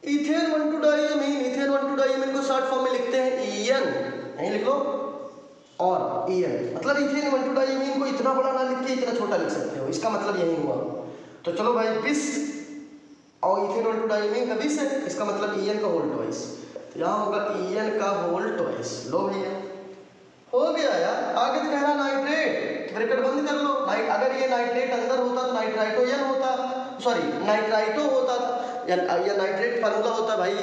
इथेन 1,2-डाइमीन, इथेन 1,2-डाइमीन को शॉर्ट फॉर्म में लिखते हैं EN, यहीं लिख लो, और EN मतलब इथेन 1,2-डाइमीन को इतना बड़ा ना लिख के इतना छोटा लिख सकते हो, इसका मतलब यही हुआ। तो चलो भाई बिस और इथेन 1,2-डाइमीन का बिस है, इसका मतलब EN का होल ट्वाइस, तो यहाँ होगा EN का होल ट्वाइस। लो भैया हो गया यार। आगे तो कह रहा नाइट्रेट, ब्रैकेट बंद कर लो। अगर ये नाइट्रेट अंदर होता तो नाइट्राइटो N होता, सॉरी नाइट्राइटो होता था, या नाइट्रेट फार्मूला होता भाई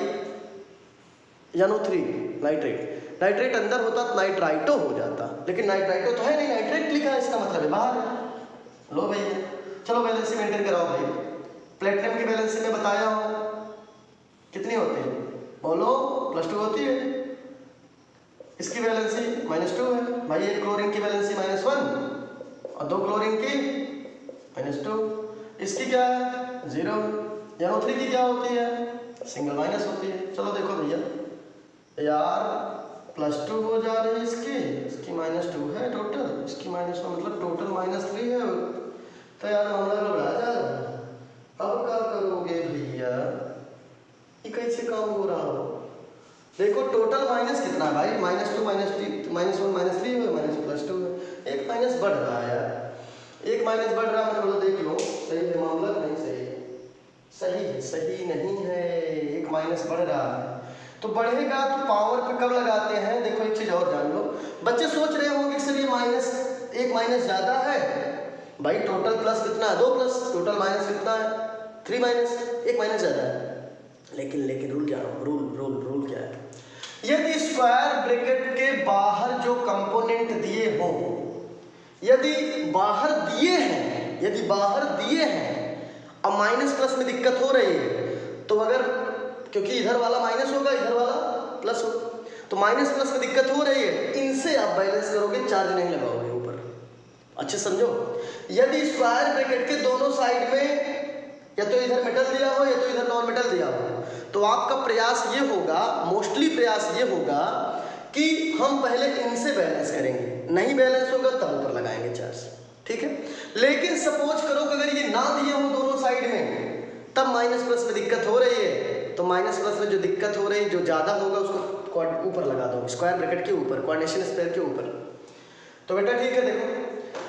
NO3 नाइट्रेट, नाइट्रेट अंदर होता तो नाइट्राइटो हो जाता, लेकिन नाइट्राइटो तो है नहीं, नाइट्रेट लिखा है, इसका मतलब है बाहर है। लो भैया चलो बैलेंसी मेंटेन कराओ भाई। प्लेटिनम की बैलेंसी में बताया हूँ कितनी होती है, बोलो +2 होती है, इसकी वैलेंसी -2 है भाई। एक क्लोरीन की वैलेंसी -1 और 2 क्लोरीन की -2, इसकी क्या है 0। NO3 की क्या होती है? सिंगल माइनस होती है। चलो देखो भैया यार +2 हो जा रही है इसकी -2 है टोटल, इसकी -1 मतलब टोटल -3 है, तो यार मामला गड़बड़ा जा रहा है। अब क्या करोगे भैया, ये कैसे काम हो रहा हो? देखो टोटल माइनस कितना है भाई, -2 -1 -3 है, +2 है, एक माइनस बढ़ रहा है यार, एक माइनस बढ़ रहा है, मतलब देख लो सही है मामला, नहीं सही है, सही है, सही नहीं है, एक माइनस बढ़ रहा है। तो बढ़ेगा तो पावर पे कब लगाते हैं? देखो एक चीज और जान लो, बच्चे सोच रहे होंगे सर ये माइनस, एक माइनस ज्यादा है भाई, टोटल प्लस कितना है? 2 प्लस, टोटल माइनस कितना है? 3 माइनस, एक माइनस ज्यादा है। लेकिन रूल क्या है? रूल क्या है? यदि स्क्वायर ब्रैकेट के बाहर जो कंपोनेंट दिए हो, यदि बाहर दिए हैं अब माइनस प्लस में दिक्कत हो रही है, तो अगर क्योंकि इधर वाला माइनस होगा इधर वाला प्लस होगा, तो माइनस प्लस में दिक्कत हो रही है, इनसे आप बैलेंस करोगे, चार्ज नहीं लगाओगे ऊपर। अच्छे समझो, यदि स्क्वायर ब्रैकेट के दोनों साइड में या तो इधर मेटल दिया हो या तो इधर नॉन मेटल दिया हो, तो आपका प्रयास ये होगा, मोस्टली प्रयास ये होगा कि हम पहले इनसे बैलेंस करेंगे, नहीं बैलेंस होगा तब ऊपर लगाएंगे चार्ज, ठीक है। लेकिन सपोज करो कि अगर ये ना दिए हो दोनों साइड में, तब माइनस प्लस में दिक्कत हो रही है, तो माइनस प्लस में जो दिक्कत हो रही है, जो ज़्यादा होगा उसको ऊपर लगा दो, स्क्वायर ब्रैकेट के ऊपर, कोऑर्डिनेशन स्क्वायर के ऊपर। तो बेटा ठीक है, देखो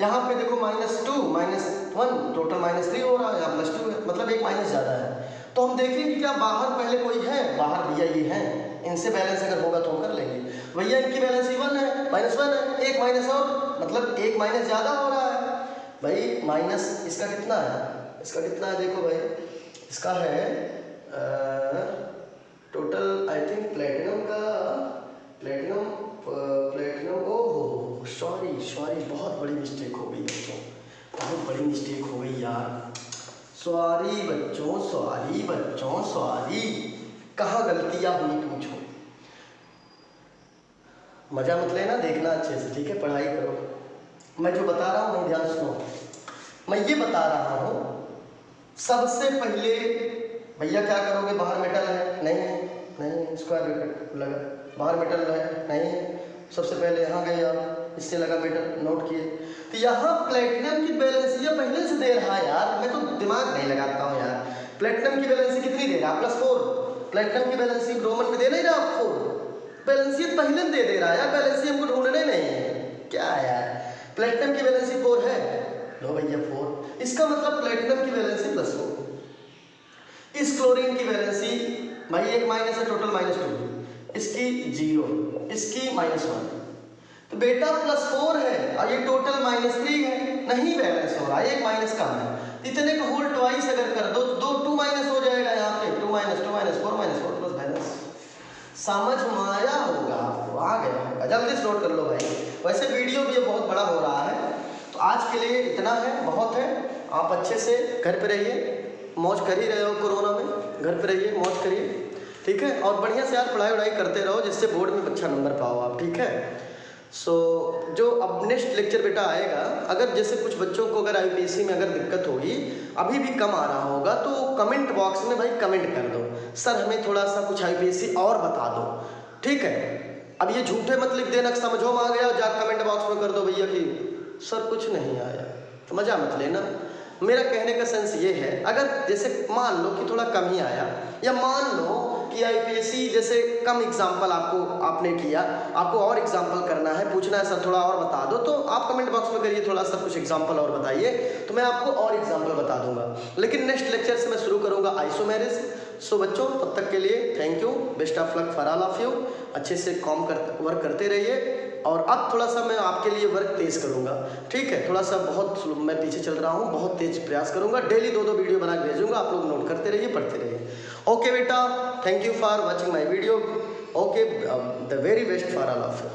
यहाँ पे देखो -2 -1 टोटल -3 हो रहा है, यहाँ +2 है, मतलब एक माइनस ज़्यादा है। तो हम देखेंगे क्या बाहर पहले कोई है, बाहर भैया ये है, इनसे बैलेंस अगर होगा तो हम कर लेंगे। भैया इनकी बैलेंस 1 है, -1 है, एक माइनस और, मतलब एक माइनस ज़्यादा हो रहा है भाई। माइनस इसका कितना है? इसका कितना है देखो भाई, इसका है टोटल आई थिंक प्लेटिनम का, प्लेटिनम ओहो सॉरी बहुत बड़ी मिस्टेक हो गई बच्चों, बहुत बड़ी मिस्टेक हो गई यार, सॉरी बच्चों सॉरी, कहाँ गलतियाँ हुई पूछो। मजा मत लेना, देखना अच्छे से, ठीक है, पढ़ाई करो। मैं जो बता रहा हूँ ध्यान सुनो, मैं ये बता रहा हूँ सबसे पहले भैया क्या करोगे, बाहर मेटल है नहीं, स्क्वायर ब्रैकेट लगा, बाहर मेटल है नहीं, सबसे पहले यहाँ गए आप, इससे लगा मेटल, नोट किए, तो यहाँ प्लेटिनम की बैलेंसिया पहले से दे रहा है यार, मैं तो दिमाग नहीं लगाता हूँ यार। प्लेटिनम की बैलेंसी कितनी दे रहा है? +4। प्लेटिनम की बैलेंसी रोमन में दे नहीं रहा 4, बैलेंसी पहले दे रहा है यार, बैलेंसी हमको ढूंढने नहीं है क्या है यार। प्लेटिनम की बैलेंसी 4 है, लो भैया 4, इसका मतलब प्लेटिनम की बैलेंसी +4। इस क्लोरीन की बैलेंसी भाई एक माइनस है, टोटल -2, इसकी 0, इसकी -1, तो बेटा +4 है और ये टोटल -3 है, नहीं बैलेंस हो रहा है, एक माइनस कम है, इतने को होल ट्वाइस अगर कर दो तो 2 माइनस हो जाएगा यहाँ पे, 2 - 4 प्लस बैलेंस। समझ में आया होगा आपको, आ गया होगा, जल्दी से नोट कर लो भाई। वैसे वीडियो भी ये बहुत बड़ा हो रहा है, तो आज के लिए इतना है, बहुत है। आप अच्छे से घर पे रहिए, मौज कर ही रहे हो कोरोना में, घर पे रहिए, मौज करिए, ठीक है, और बढ़िया से यार पढ़ाई वढ़ाई करते रहो, जिससे बोर्ड में अच्छा नंबर पाओ आप, ठीक है। सो जो अब नेक्स्ट लेक्चर बेटा आएगा, अगर जैसे कुछ बच्चों को अगर IUPAC में अगर दिक्कत होगी, अभी भी कम आ रहा होगा, तो कमेंट बॉक्स में भाई कमेंट कर दो, सर हमें थोड़ा सा कुछ IUPAC और बता दो, ठीक है। अब ये झूठे मत लिख देना, समझो में आ गया, जा कमेंट बॉक्स में कर दो भैया कि सर कुछ नहीं आया, तो मजा मत लेना। मेरा कहने का सेंस ये है, अगर जैसे मान लो कि थोड़ा कम ही आया, या मान लो कि IUPAC जैसे कम एग्जाम्पल आपने किया, आपको और एग्जाम्पल करना है, पूछना है सर थोड़ा और बता दो, तो आप कमेंट बॉक्स में करिए थोड़ा सा कुछ एग्जाम्पल और बताइए, तो मैं आपको और एग्जाम्पल बता दूंगा। लेकिन नेक्स्ट लेक्चर से मैं शुरू करूंगा आइसोमेरिज। सो बच्चों तब तक के लिए thank you, best of luck for all of you, अच्छे से वर्क करते रहिए, और अब थोड़ा सा मैं आपके लिए वर्क तेज करूंगा, ठीक है, थोड़ा सा बहुत मैं पीछे चल रहा हूं, बहुत तेज प्रयास करूंगा, डेली 2-2 वीडियो बना के भेजूंगा, आप लोग नोट करते रहिए, पढ़ते रहिए। ओके बेटा, thank you for watching my video, okay, the very best for all of you.